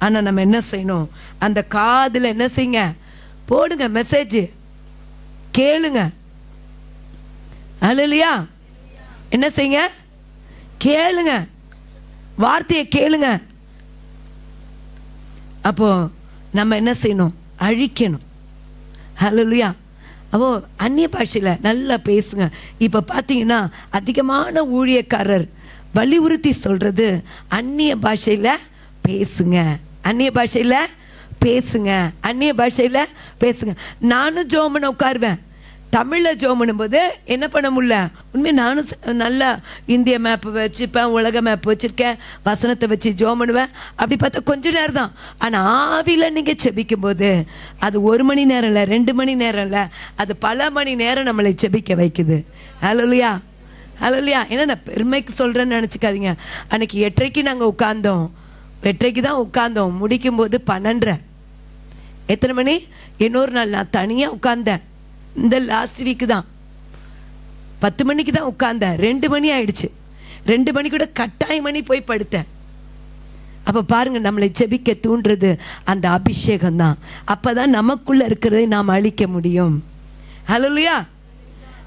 ஆனால் நம்ம என்ன செய்யணும், அந்த காதில் என்ன செய்யுங்க, போடுங்க மெசேஜ், கேளுங்க. அல்லேலூயா. என்ன செய்யுங்க, கேளுங்க, வார்த்தையை கேளுங்க. அப்போ நம்ம என்ன செய்யணும், அழிக்கணும். அல்லேலூயா. அப்போ அந்நிய பாஷையில் நல்லா பேசுங்க. இப்போ பார்த்தீங்கன்னா அதிகமான ஊழியக்காரர் வலியுறுத்தி சொல்றது அந்நிய பாஷையில் பேசுங்க, அந்நிய பாஷையில் பேசுங்க, அந்நிய பாஷையில் பேசுங்க. நானும் ஜோமனை உட்காருவேன், தமிழில் ஜோம் பண்ணும்போது என்ன பண்ண முடியல. உண்மையாக நானும் நல்லா இந்திய மேப்பு வச்சுப்பேன், உலக மேப் வச்சுருக்கேன், வசனத்தை வச்சு ஜோம் பண்ணுவேன். அப்படி பார்த்தா கொஞ்ச நேரம் தான். ஆனால் ஆவியில் நீங்கள் செபிக்கும் போது அது 1 மணி நேரம் இல்லை, 2 மணி நேரம் இல்லை, அது பல மணி நேரம் நம்மளை செபிக்க வைக்குது. ஹல்லேலூயா, ஹல்லேலூயா. ஏன்னா நான் பெருமைக்கு சொல்கிறேன்னு நினச்சிக்காதீங்க. அன்றைக்கி 8:30 நாங்கள் உட்கார்ந்தோம், 8:30 தான் உட்கார்ந்தோம், முடிக்கும்போது 12:30. எத்தனை மணி? இன்னொரு நாள் நான் தனியாக உட்கார்ந்தேன், இந்த லாஸ்ட் வீக்கு தான் 10 மணிக்கு தான் உட்கார்ந்தேன், 2 மணி ஆயிடுச்சு. 2 மணி கூட கட்டாய மணி போய் படுத்தேன். அப்போ பாருங்க, நம்மளை செபிக்க தூண்டுறது அந்த அபிஷேகம் தான். அப்பதான் நமக்குள்ள இருக்கிறதை நாம் அழிக்க முடியும். ஹல்லேலூயா,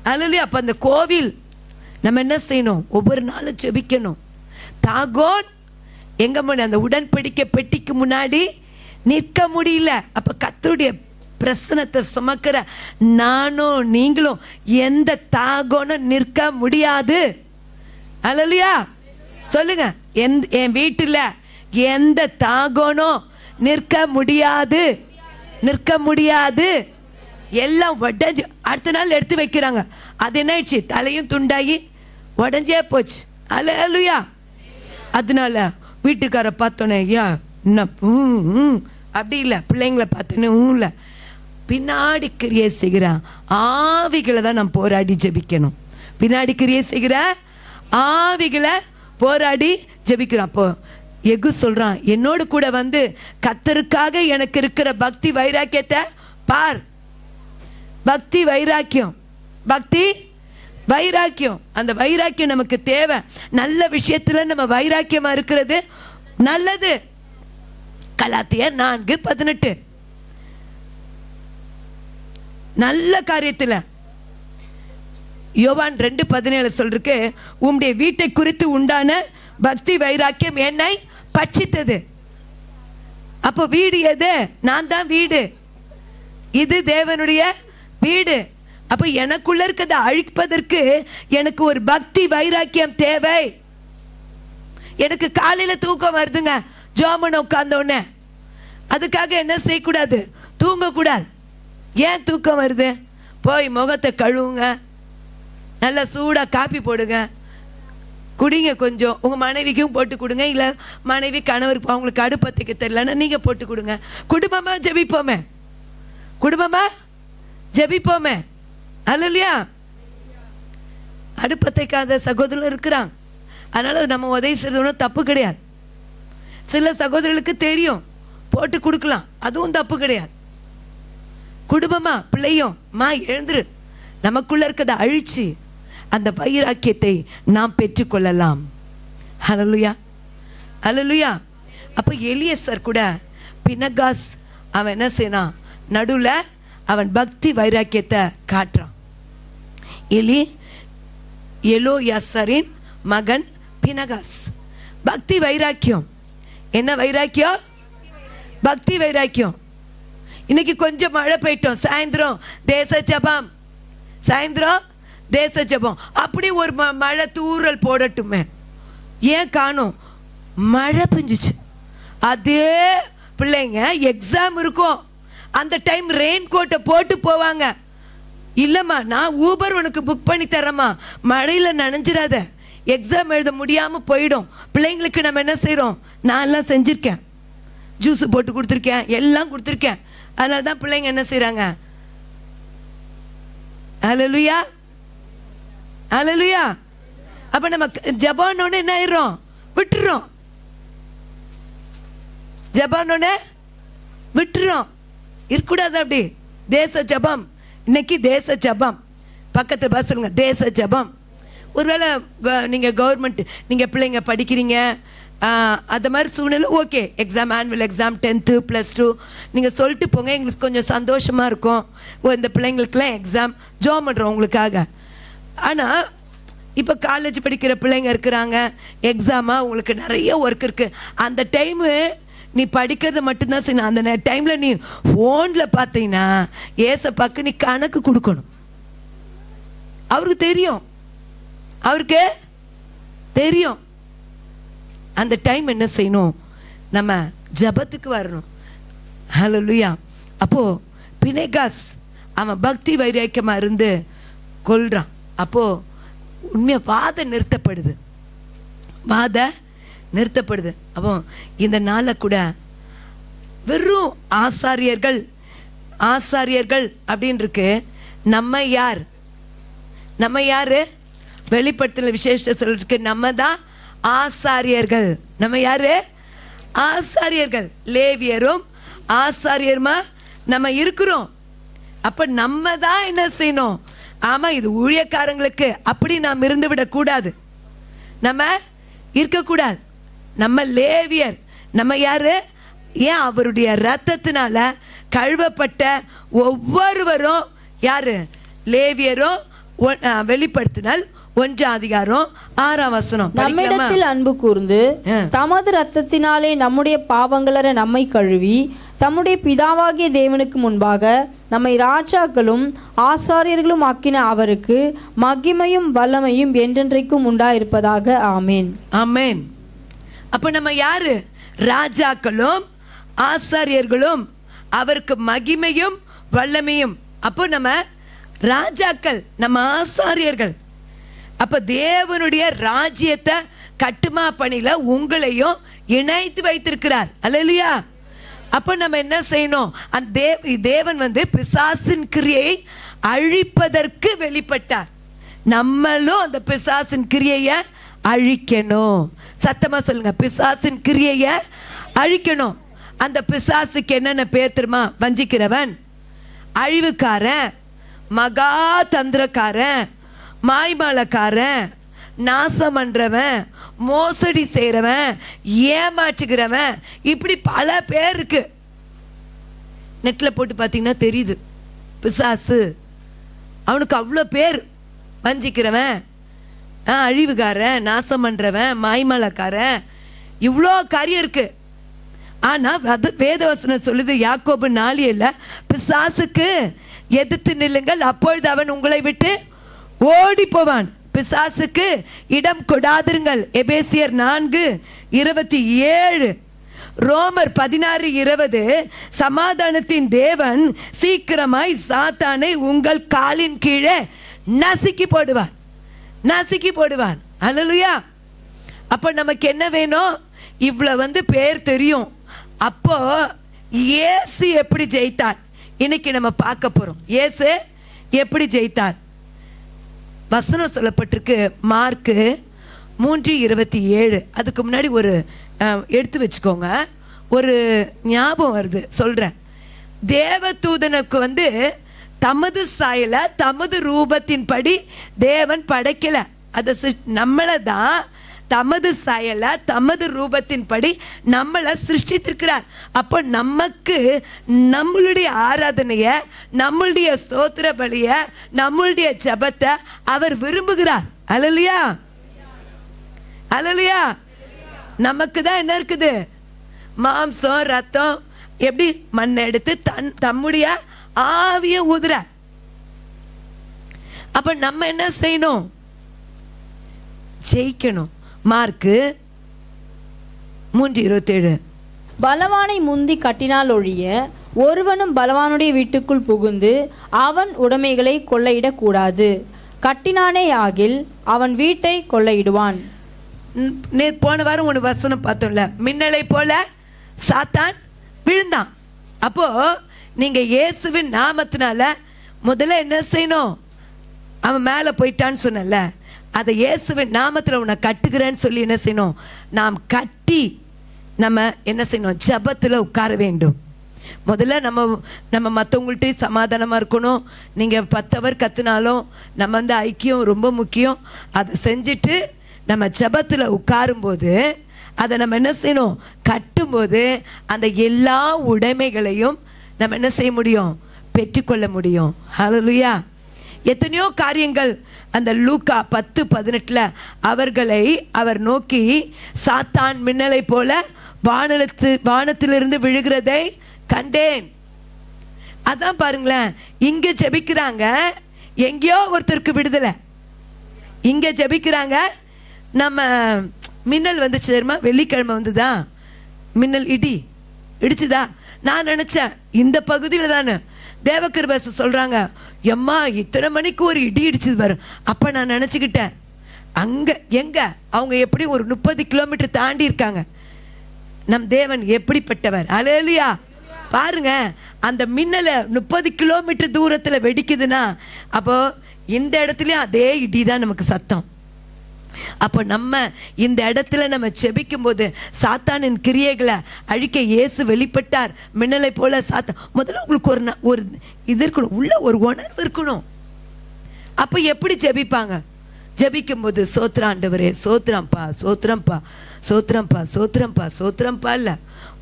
ஹல்லேலூயா. அப்போ அந்த கோவில் நம்ம என்ன செய்யணும், ஒவ்வொரு நாளும் செபிக்கணும். தாகோன் எங்க முன்னாடி, அந்த உடன்படிக்கை பெட்டிக்கு முன்னாடி நிற்க முடியல. அப்ப கர்த்தருடைய பிரசனத்தை சுமக்கிற நானும் நீங்களும் எந்த தாகோனும் நிற்க முடியாது. அல்லேலூயா சொல்லுங்க. என் வீட்டில் எந்த தாகோனும் நிற்க முடியாது, நிற்க முடியாது. எல்லாம் உடஞ்சி அடுத்த நாள் எடுத்து வைக்கிறாங்க. அது என்ன ஆயிடுச்சு, தலையும் துண்டாகி உடஞ்சே போச்சு. அல்லேலூயா. அதனால வீட்டுக்கார பார்த்தோன்னே ஐயா என்ன அப்படி இல்லை, பிள்ளைங்களை பார்த்தோன்னே இல்லை, பின்னாடி கிரியை செய்கிற ஆவிகளை தான் நாம் போராடி ஜெபிக்கணும். பின்னாடி கிரியை செய்கிற ஆவிகளை போராடி ஜெபிக்கிறோம். அப்போ எகு சொல்றான், என்னோடு கூட வந்து கர்த்தருக்காக எனக்கு இருக்கிற பக்தி வைராக்கியத்தை பார். பக்தி வைராக்கியம், பக்தி வைராக்கியம். அந்த வைராக்கியம் நமக்கு தேவை. நல்ல விஷயத்துல நம்ம வைராக்கியமா இருக்கிறது நல்லது. கலாத்தியர் 4:18. நல்ல காரியத்தில். யோவான் 2:17 சொல்றதுக்கு, உம்முடைய வீட்டை குறித்து உண்டான பக்தி வைராக்கியம் என்னை பட்சித்தது. அப்போ வீடு எது? நான் தான் வீடு. இது தேவனுடைய வீடு. அப்போ எனக்குள்ள இருக்கிறத அழிப்பதற்கு எனக்கு ஒரு பக்தி வைராக்கியம் தேவை. எனக்கு காலையில தூக்கம் வருதுங்க, ஜோமன் உட்கார்ந்தோடனே. அதுக்காக என்ன செய்யக்கூடாது, தூங்கக்கூடாது. ஏன் தூக்கம் வருது? போய் முகத்தை கழுவுங்க, நல்லா சூடாக காப்பி போடுங்க, குடிங்க. கொஞ்சம் உங்கள் மனைவிக்கும் போட்டு கொடுங்க, இல்லை மனைவி கணவருக்கு அவங்களுக்கு அடுப்பத்தைக்கு தெரியலன்னா நீங்கள் போட்டு கொடுங்க. குடும்பமாக ஜெபிப்போமே, குடும்பமாக ஜெபிப்போமே. அல்லேலூயா. அடுப்பத்தைக்காத சகோதரர் இருக்கிறாங்க, அதனால் நம்ம உதவி செய்வது ஒன்றும் தப்பு கிடையாது. சில சகோதரர்களுக்கு தெரியும், போட்டு கொடுக்கலாம், அதுவும் தப்பு கிடையாது. குடும்பமா பிள்ளையும் மா எழுந்துரு, நமக்குள்ள இருக்கிறத அழிச்சு அந்த வைராக்கியத்தை நாம் பெற்றுக்கொள்ளலாம். ஹல்லேலூயா, ஹல்லேலூயா. அப்போ எலியேசர் கூட பினகாஸ் அவன் என்ன செய்யறான், நடுவில் அவன் பக்தி வைராக்கியத்தை காட்டுறான். எலோயாசரின் மகன் பினகாஸ். பக்தி வைராக்கியம். என்ன வைராக்கியம்? பக்தி வைராக்கியம். இன்னைக்கு கொஞ்சம் மழை பெய்யட்டும், சாயந்தரம் தேச ஜெபம், சாயந்தரம் தேச ஜெபம். அப்படி ஒரு மழை தூறல் போடட்டுமே, ஏன் காணும்? மழை பெஞ்சிச்சு. அதே பிள்ளைங்க எக்ஸாம் இருக்கும், அந்த டைம் ரெயின் கோட்டை போட்டு போவாங்க. இல்லைம்மா நான் ஊபர் உனக்கு புக் பண்ணி தரேம்மா, மழையில் நனைஞ்சிடாத, எக்ஸாம் எழுத முடியாமல் போயிடும். பிள்ளைங்களுக்கு நம்ம என்ன செய்கிறோம், நான் எல்லாம் செஞ்சுருக்கேன், ஜூஸ் போட்டு கொடுத்துருக்கேன், எல்லாம் கொடுத்துருக்கேன். அதனால தான் பிள்ளைங்க என்ன செய்கிறாங்க. ஹல்லேலூயா, ஹல்லேலூயா. அப்போ நம்ம ஜபானோன்னு என்ன ஆயிடுறோம், விட்டுறோம். ஜபானோன்னு விட்டுறோம். இருக்கக்கூடாது அப்படி. தேச ஜபம், இன்னைக்கு தேச ஜபம். பக்கத்தில் பார்த்து சொல்லுங்க, தேச ஜபம். ஒருவேளை நீங்கள் கவர்மெண்ட், நீங்கள் பிள்ளைங்க படிக்கிறீங்க, அந்த மாதிரி சூழ்நிலை okay, exam, annual exam, 10th +2 நீங்கள் சொல்லிட்டு போங்க, எங்களுக்கு கொஞ்சம் சந்தோஷமாக இருக்கும். இந்த பிள்ளைங்களுக்குலாம் எக்ஸாம், ஜோம் பண்ணுறோம் உங்களுக்காக. ஆனால் இப்போ காலேஜ் படிக்கிற பிள்ளைங்க இருக்கிறாங்க, எக்ஸாமாக உங்களுக்கு நிறைய ஒர்க் இருக்குது. அந்த டைமு நீ படிக்கிறது மட்டும்தான் செய்யணும். அந்த டைமில் நீ ஃபோனில் பார்த்தீங்கன்னா ஏசப்பாக்கு நீ கணக்கு கொடுக்கணும். அவருக்கு தெரியும், அவருக்கு தெரியும். அந்த டைம் என்ன செய்யணும், நம்ம ஜபத்துக்கு வரணும். ஹல்லேலூயா. அப்போது பினேகாஸ் அவன் பக்தி வைராக்கியமாக இருந்து கொல்றான். அப்போது உண்மையாக வாதம் நிறுத்தப்படுது, நிறுத்தப்படுது. அப்போ இந்த நாளில் கூட வெறும் ஆசாரியர்கள் அப்படின்னு இருக்கு. நம்ம யார், வெளிப்படுத்தல விசேஷ சொல்றதுக்கு நம்ம தான் ஆசாரியர்கள். நம்ம யாரு, ஆசாரியர்கள். லேவியரும் ஆசாரியருமா நம்ம இருக்கிறோம். அப்ப நம்ம தான் என்ன செய்யணும், ஆமா இது ஊழியக்காரங்களுக்கு அப்படி நாம் இருந்து விடக்கூடாது, நம்ம இருக்கக்கூடாது. நம்ம லேவியர். நம்ம யாரு, ஏன் அவருடைய ரத்தத்தினால கழுவப்பட்ட ஒவ்வொருவரும் யாரு, லேவியரும். வெளிப்படுத்தினால் 1:6 நம்மிடத்தில் அன்பு கூர்ந்து தமது ரத்தத்தினாலே நம்முடைய பாவங்களற நம்மை கழுவி தம்முடைய பிதாவாகிய தேவனுக்கு முன்பாக நம்மை ராஜாக்களும் ஆசாரியர்களும் ஆக்கின அவருக்கு மகிமையும் வல்லமையும் என்றென்றைக்கும் உண்டாயிருப்பதாக. ஆமேன், ஆமேன். அப்ப நம்ம யாரு, ராஜாக்களும் ஆசாரியர்களும், அவருக்கு மகிமையும் வல்லமையும். அப்போ நம்ம ராஜாக்கள், நம்ம ஆசாரியர்கள். அப்ப தேவனுடைய ராஜ்யத்தை கட்டுமா பணியில உங்களையும் இணைத்து வைத்திருக்கிறார். அல்லேலூயா. அப்ப நம்ம என்ன செய்யணும், அந்த தேவன் பிசாசின் கிரியை அழிப்பதற்கு வெளிப்பட்டார். நம்மளும் அந்த பிசாசின் கிரியையை அழிக்கணும். சத்தமா சொல்லுங்க, பிசாசின் கிரியையை அழிக்கணும். அந்த பிசாசுக்கு என்னென்ன பேர் தெரியுமா, வஞ்சிக்கிறவன், அழிவுக்காரன், மகா தந்திரக்காரன், மாய்மாலக்காரன், நாசம் பண்றவன், மோசடி செய்யறவன், ஏமாற்றுகிறவன், இப்படி பல பேர் இருக்கு. நெட்ல போட்டு பார்த்தீங்கன்னா தெரியுது. பிசாசு அவனுக்கு அவ்வளோ பேர். வஞ்சிக்கிறவன், அழிவுக்காரன், நாசம் பண்றவன், மாய்மாலக்காரன், இவ்வளோ காரியம் இருக்கு. ஆனா வேதவசனம் சொல்லுது, யாக்கோபு 4:7, பிசாசுக்கு எதிர்த்து நில்லுங்கள், அப்பொழுது அவன் உங்களை விட்டு ஓடி போவான். பிசாசுக்கு இடம் கொடாதிருங்கள். எபேசியர் 4:27, ரோமர் 16:20, சமாதானத்தின் தேவன் சீக்கிரமாய் சாத்தானை உங்கள் காலின் கீழே நசுக்கி போடுவார். அல்லேலூயா. அப்ப நமக்கு என்ன வேணும், இவ்வளவு பேர் தெரியும். அப்போ இயேசு எப்படி ஜெயித்தார், இன்னைக்கு நம்ம பார்க்க போறோம். இயேசு எப்படி ஜெயித்தார், வசனம் சொல்லப்பட்டிருக்கு மார்க்கு 3:27. அதுக்கு முன்னாடி ஒரு எடுத்து வச்சுக்கோங்க, ஒரு ஞாபகம் வருது சொல்றேன். தேவதூதனுக்கு தமது சாயல தமது ரூபத்தின்படி தேவன் படைக்கல. அதை நம்மளை தான் தமது சாயல தமது ரூபத்தின்படி நம்மளை சிருஷ்டித்திருக்கிறார். அப்போ நமக்கு நம்மளுடைய ஆராதனைய, நம்மளுடைய ஸ்தோத்திர பலிய, நம்மளுடைய ஜபத்தை அவர் விரும்புகிறார். அல்லேலூயா, அல்லேலூயா. நமக்கு தான் என்ன இருக்குது, மாம்சம் ரத்தம். எப்படி மண்ணை எடுத்து தம்முடைய ஆவிய ஊதுறார். அப்ப நம்ம என்ன செய்யணும், ஜெயிக்கணும். மார்க்கு 3:27, பலவானை முந்தி கட்டினால் ஒழிய ஒருவனும் பலவானுடைய வீட்டுக்குள் புகுந்து அவன் உடைமைகளை கொள்ளையிடக்கூடாது. கட்டினானே ஆகில் அவன் வீட்டை கொள்ளையிடுவான். போன வாரம் ஒரு வசனம் பார்த்தோம்ல, மின்னலை போல சாத்தான் விழுந்தான். அப்போ நீங்க இயேசுவின் நாமத்தினால முதல்ல என்ன செய்யணும்? அவன் மேலே போயிட்டான்னு சொன்னல, அதை இயேசுவின் நாமத்தில் உன்னை கட்டுக்கிறேன்னு சொல்லி என்ன செய்யணும்? நாம் கட்டி நம்ம என்ன செய்யணும்? ஜபத்தில் உட்கார வேண்டும். முதல்ல நம்ம மற்றவங்கள்ட்ட சமாதானமாக இருக்கணும். நீங்கள் 10 அவர் கற்றுனாலும் நம்ம ஐக்கியம் ரொம்ப முக்கியம். அதை செஞ்சுட்டு நம்ம ஜபத்தில் உட்காரும்போது அதை நம்ம என்ன செய்யணும்? கட்டும்போது அந்த எல்லா உடைமைகளையும் நம்ம என்ன செய்ய முடியும்? பெற்றுக்கொள்ள முடியும். ஹல்லேலூயா. எத்தனையோ காரியங்கள் அந்த லூக்கா 10:18 அவர்களை அவர் நோக்கி சாத்தான் மின்னலை போல வானத்திலிருந்து விழுகிறதை கண்டேன். அதான் பாருங்களேன், இங்க ஜெபிக்கிறாங்க, எங்கேயோ ஒருத்தருக்கு விடுதலை. இங்க ஜெபிக்கிறாங்க, நம்ம மின்னல் வந்துச்சு தெரியுமா? வெள்ளிக்கிழமை வந்துதா மின்னல் இடிச்சுதா? நான் நினைச்சேன் இந்த பகுதியில் தானே. தேவகிருபாச சொல்றாங்க, எம்மா இத்தனை மணிக்கு ஒரு இடி இடிச்சது வரும். அப்ப நான் நினைச்சுக்கிட்டேன், அங்க எங்க அவங்க எப்படி ஒரு 30 கிலோமீட்டர் தாண்டி இருக்காங்க. நம் தேவன் எப்படிப்பட்டவர். அல்லேலூயா. பாருங்க, அந்த மின்னலை 30 கிலோமீட்டர் தூரத்தில் வெடிக்குதுன்னா அப்போ இந்த இடத்துலயும் அதே இடி தான் நமக்கு சத்தம். அப்போ நம்ம இந்த இடத்துல நம்ம செபிக்கும் போது சாத்தானின் கிரியைகளை அழிக்க இயேசு வெளிப்பட்டார். மின்னலை போல சாத்தான். முதல்ல உங்களுக்கு ஒரு இது இருக்கணும், உள்ள ஒரு உணர்வு இருக்கணும். அப்போ எப்படி ஜெபிப்பாங்க? ஜெபிக்கும் போது சோத்ரா ஆண்டவரே, சோத்ரம்பா சோத்ரம்பா சோத்ரம்பா சோத்ரம்பா சோத்ரம்பா இல்ல,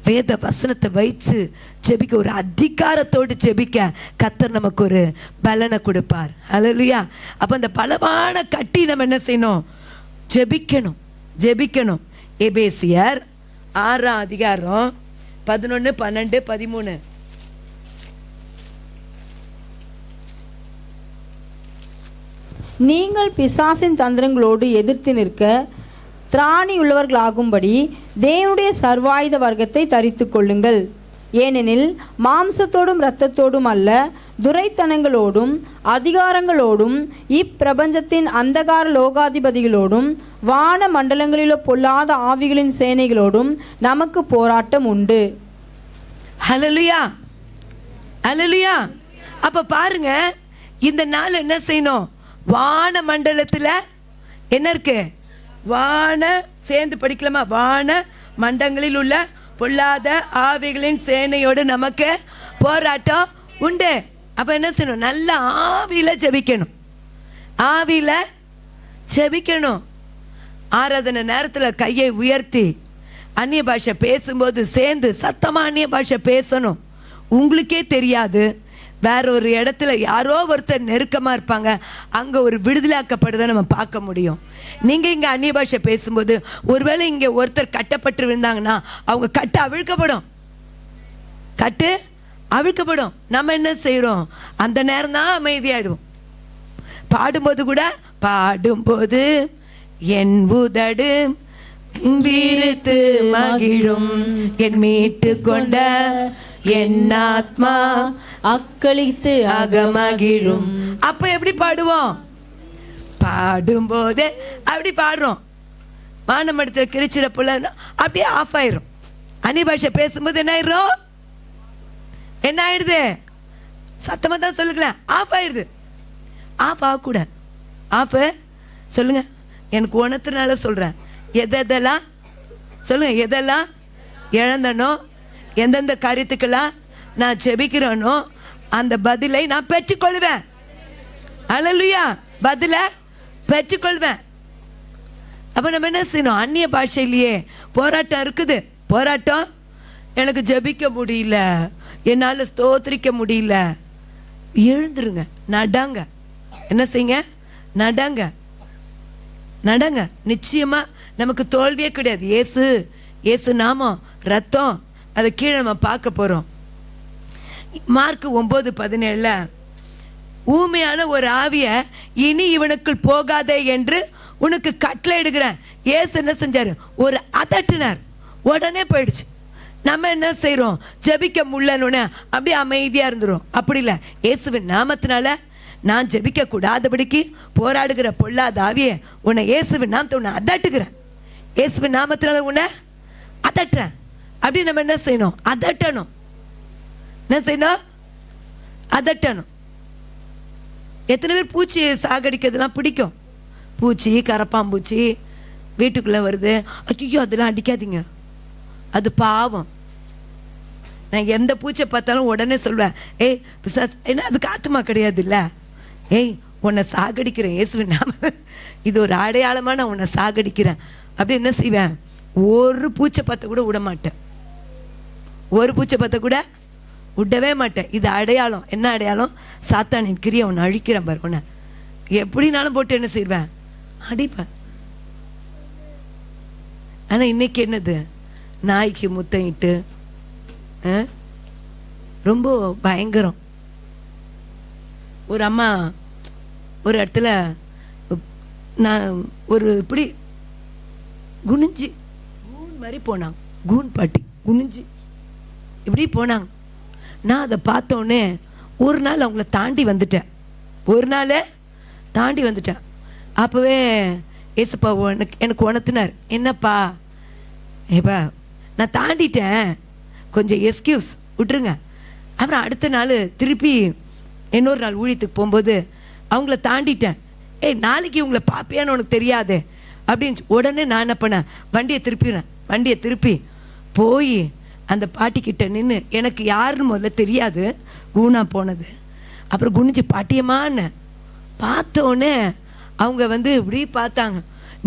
வேத வசனத்தை வைத்து ஜெபிக்க, ஒரு அதிகாரத்தோடு ஜெபிக்க கர்த்தர் நமக்கு ஒரு பலனை கொடுப்பார். அல்லேலூயா. அப்போ அந்த பலமான கட்டி நம்ம என்ன செய்யணும்? ஜெபிக்கணும், ஜெபிக்கணும். எபேசியர் 6 அதிகாரம் 11, 12, 13. நீங்கள் பிசாசின் தந்திரங்களோடு எதிர்த்து நிற்க திராணி உள்ளவர்களாகும்படி தேவனுடைய சர்வாயுத வர்க்கத்தை தரித்து கொள்ளுங்கள். ஏனெனில் மாம்சத்தோடும் இரத்தத்தோடும் அல்ல, துரைத்தனங்களோடும் அதிகாரங்களோடும் இப்பிரபஞ்சத்தின் அந்தகார லோகாதிபதிகளோடும் வான மண்டலங்களிலோ பொல்லாத ஆவிகளின் சேனைகளோடும் நமக்கு போராட்டம் உண்டு. ஹல்லேலூயா, ஹல்லேலூயா. அப்ப பாருங்க, இந்த நாள் என்ன செய்யணும்? வான மண்டலத்துல என்ன இருக்கு? வான சேர்ந்து படிக்கலாமா? வான மண்டலங்களில் உள்ள பொல்லாத ஆவிகளின் சேனையோடு நமக்கு போராட்டம் உண்டு. அப்ப என்ன செய்யணும்? நல்ல ஆவியில ஜெபிக்கணும், ஆவியில ஜெபிக்கணும். ஆராதனை நேரத்தில் கையை உயர்த்தி அந்நிய பாஷை பேசும்போது சேர்ந்து சத்தமாக அந்நிய பாஷை பேசணும். உங்களுக்கே தெரியாது, வேற ஒரு இடத்துல யாரோ ஒருத்தர் நெருக்கமாக இருப்பாங்க, அங்கே ஒரு விடுதலாக்கப்படுதை நம்ம பார்க்க முடியும். நீங்கள் இங்கே அந்நிய பாஷை பேசும்போது ஒருவேளை இங்கே ஒருத்தர் கட்டப்பட்டு இருந்தாங்கன்னா அவங்க கட்டு அவிழ்க்கப்படும், கட்டு அவிழ்க்கப்படும். நம்ம என்ன செய்கிறோம்? அந்த நேரம் தான் அமைதியாயிடுவோம். பாடும்போது கூட, பாடும்போது என் உதடு வீரித்து மகிழும், என் மீட்டு கொண்ட என் ஆத்மா அக்களித்து அகமகிழும். அப்ப எப்படி பாடுவோம்? பாடும்போது அப்படி பாடுறோம். மானமடத்தில் கிரிச்சிட போல அப்படியே ஆஃப் ஆயிரும். அந்நிய பாஷை பேசும்போது என்ன ஆயிரும்? என்ன ஆயிடுது? சத்தமா தான் சொல்லுங்களேன், ஆஃப் ஆயிடுது. ஆஃப் ஆகக்கூடாது. ஆஃப் சொல்லுங்க, எனக்கு உணர்த்துனால சொல்றேன். எதெல்லாம் சொல்லுங்க, எதெல்லாம் இழந்தனோ, எந்தெந்த காரியத்துக்கெல்லாம் நான் ஜெபிக்கிறேனோ அந்த பதிலை நான் பெற்றுக்கொள்வேன். அல்லேலூயா. பதிலை பெற்றுக்கொள்வேன். அப்ப நம்ம என்ன செய்யணும்? அந்நிய பாஷையிலேயே போராட்டம் இருக்குது. போராட்டம், எனக்கு ஜெபிக்க முடியல, என்னால் ஸ்தோத்திரிக்க முடியல. எழுந்துருங்க, நடங்க. என்ன செய்யுங்க? நடங்க, நடங்க. நிச்சயமா நமக்கு தோல்வியே கிடையாது. இயேசு, இயேசு நாமம், ரத்தம், அதை கீழே நம்ம பார்க்க போறோம். மார்க் 9:17 ஊமையான ஒரு ஆவிய இனி இவனுக்குள் போகாதே என்று உனக்கு கட்டளை இடுகிறேன். இயேசு என்ன செஞ்சாரு? ஒரு அதட்டினார், உடனே போயிடுச்சு. நம்ம என்ன செய்கிறோம், ஜெபிக்க முடியலன்னு அப்படியே அமைதியாக இருந்துரும். அப்படி இல்லை, இயேசுவின் நாமத்தினால நான் ஜெபிக்க கூடாதபடிக்கு போராடுகிற பொல்லாத ஆவியே, உன்னை இயேசுவின் நாமத்தை உன்னை அதட்டுகிறேன், இயேசுவின் நாமத்தினால உன்னை அதட்டுறேன். அப்படி நம்ம என்ன செய்யணும், அதட்டணும். என்ன செய்யணும், அதட்டணும். எத்தனை பேர் பூச்சி சாகடிக்கிறதுலாம் பிடிக்கும்? பூச்சி, கரப்பாம்பூச்சி வீட்டுக்குள்ளே வருது, ஐயோ அதெல்லாம் அடிக்காதீங்க, அது பாவம். நான் எந்த பூச்சை பார்த்தாலும் உடனே சொல்வேன், ஏய் பிசாசு, ஏன்னா அதுக்கு ஆத்மா கிடையாது இல்லை, ஏய் உன்னை சாகடிக்கிறேன் இயேசுவின் நாம, இது ஒரு அடையாளமாக நான் உன்னை சாகடிக்கிறேன். அப்படி என்ன செய்வேன், ஒரு பூச்சை பார்த்த கூட விட மாட்டேன், ஒரு பூச்சை பார்த்த கூட விடவே மாட்டேன். இது அடையாளம். என்ன அடையாளம், சாத்தானின் கிரியை உன்னை அழிக்கிறேன் பாரு, உன்னை எப்படினாலும் போட்டு என்ன செய்வேன், அடிப்பேன். ஆனால் இன்னைக்கு என்னது, நாய்க்கு முத்தமிட்டு ரொம்ப பயங்கரம். ஒரு அம்மா ஒரு இடத்துல நான் ஒரு இப்படி குனிஞ்சு கூன் மாதிரி போனாங்க, கூன் பாட்டி குனிஞ்சு இப்படி போனாங்க. நான் அதை பார்த்தோன்னே ஒரு நாள் அவங்கள தாண்டி வந்துட்டேன், ஒரு நாள் தாண்டி வந்துட்டேன். அப்போவே ஏசப்பா எனக்கு உணர்த்தினார், என்னப்பா ஏப்பா நான் தாண்டிட்டேன், கொஞ்சம் எஸ்கியூஸ் விட்டுருங்க. அப்புறம் அடுத்த நாள் திருப்பி இன்னொரு நாள் ஊழியத்துக்கு போகும்போது அவங்கள தாண்டிட்டேன், ஏய் நாளைக்கு இவங்களை பார்ப்பியான்னு உனக்கு தெரியாது அப்படின்னு உடனே நான் என்ன பண்ணேன், வண்டியை திருப்பி போய் அந்த பாட்டிக்கிட்ட நின்று, எனக்கு யாருன்னு முதல்ல தெரியாது, கூணா போனது. அப்புறம் குனிஞ்சு பாட்டியம்மான்னு பார்த்தோன்னே அவங்க வந்து இப்படி பார்த்தாங்க,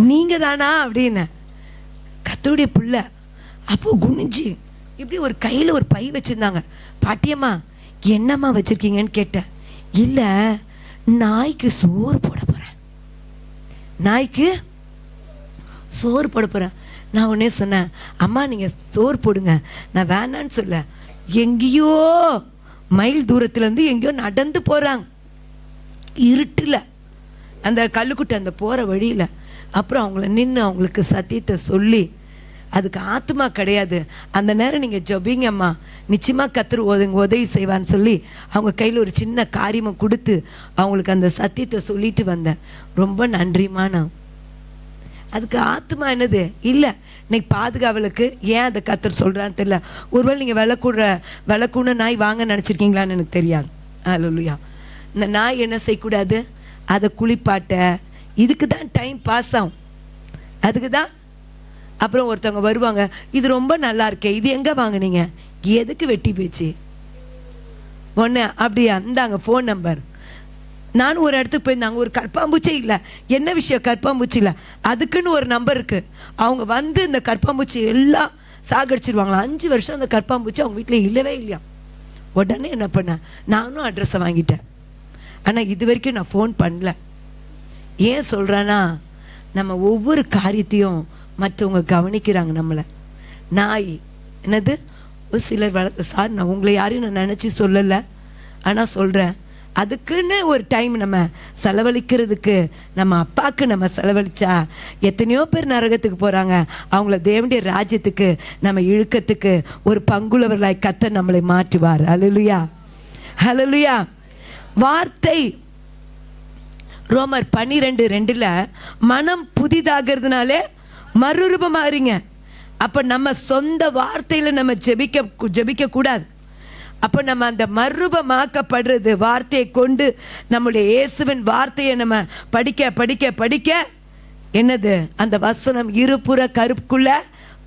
நீங்கள் தானா அப்படின்னு, கர்த்தருடைய பிள்ளை. அப்போ குனிஞ்சு இப்படி ஒரு கையில் ஒரு பை வச்சுருந்தாங்க. பாட்டியம்மா என்னம்மா வச்சுருக்கீங்கன்னு கேட்டேன். இல்லை நாய்க்கு சோறு போட போகிறேன், நாய்க்கு சோறு போட போகிறேன். நான் உடனே சொன்னேன், அம்மா நீங்கள் சோறு போடுங்க, நான் வேணான்னு சொல்ல. எங்கேயோ மைல் தூரத்துலேருந்து எங்கேயோ நடந்து போகிறாங்க இருட்டில், அந்த கல்லுக்குட்டை அந்த போகிற வழியில். அப்புறம் அவங்கள நின்று அவங்களுக்கு சத்தியத்தை சொல்லி, அதுக்கு ஆத்மா கிடையாது, அந்த நேரம் நீங்கள் ஜபிங்கம்மா, நிச்சயமாக கர்த்தர் உதவி செய்வான்னு சொல்லி அவங்க கையில் ஒரு சின்ன காரியமாக கொடுத்து அவங்களுக்கு அந்த சத்தியத்தை சொல்லிட்டு வந்தேன். ரொம்ப நன்றிம்மா. நான் அதுக்கு ஆத்மா என்னது இல்லை, இன்னைக்கு பாதுகாவலுக்கு ஏன் அதை கர்த்தர் சொல்கிறான்னு தெரியல. ஒருவேளை நீங்கள் விளக்கூட நாய் வாங்க நினச்சிருக்கீங்களான்னு எனக்கு தெரியாது. அல்லேலூயா. இந்த நாய் என்ன செய்யக்கூடாது, அதை குளிப்பாட்ட, இதுக்கு தான் டைம் பாஸ் ஆகும், அதுக்கு தான். அப்புறம் ஒருத்தவங்க வருவாங்க, இது ரொம்ப நல்லா இருக்கே, இது எங்கே வாங்கினீங்க, எதுக்கு வெட்டி போச்சு ஒன்று, அப்படியா இந்தாங்க ஃபோன் நம்பர். நானும் ஒரு இடத்துக்கு போயிருந்தாங்க, ஒரு கற்பாம்பூச்சே இல்லை. என்ன விஷயம், கற்பாம்பூச்சி இல்லை, அதுக்குன்னு ஒரு நம்பர் இருக்குது. அவங்க வந்து இந்த கற்பாம்பூச்சி எல்லாம் சாகடிச்சிருவாங்களா. 5 வருஷம் அந்த கற்பாம்பூச்சி அவங்க வீட்டில் இல்லவே இல்லையா. உடனே என்ன பண்ணேன், நானும் அட்ரஸை வாங்கிட்டேன். ஆனால் இது வரைக்கும் நான் ஃபோன் பண்ணல. ஏன் சொல்கிறேன்னா, நம்ம ஒவ்வொரு காரியத்தையும் மற்றவங்க கவனிக்கிறாங்க நம்மளை. நாய் என்னது, ஒரு சிலர் சார் நான் உங்களை யாரையும் நான் நினச்சி சொல்லலை, ஆனால் சொல்கிறேன், அதுக்குன்னு ஒரு டைம் நம்ம செலவழிக்கிறதுக்கு, நம்ம அப்பாவுக்கு நம்ம செலவழிச்சா எத்தனையோ பேர் நரகத்துக்கு போகிறாங்க. அவங்கள தேவனுடைய ராஜ்யத்துக்கு நம்ம இழுக்கத்துக்கு ஒரு பங்குள்ளவர்களாய் கர்த்தர் நம்மளை மாற்றுவார். ஹல்லேலூயா, ஹல்லேலூயா. வார்த்தை ரோமர் 12:2 மனம் புதிதாகிறதுனாலே மறுரூபமாறீங்க. அப்போ நம்ம சொந்த வார்த்தையில் நம்ம ஜெபிக்க கூடாது. அப்போ நம்ம அந்த மறுரூபமாக்கப்படுறது வார்த்தையை கொண்டு, நம்முடைய இயேசுவின் வார்த்தையை நம்ம படிக்க என்னது, அந்த வசனம் இருபுற கருப்புக்குள்ள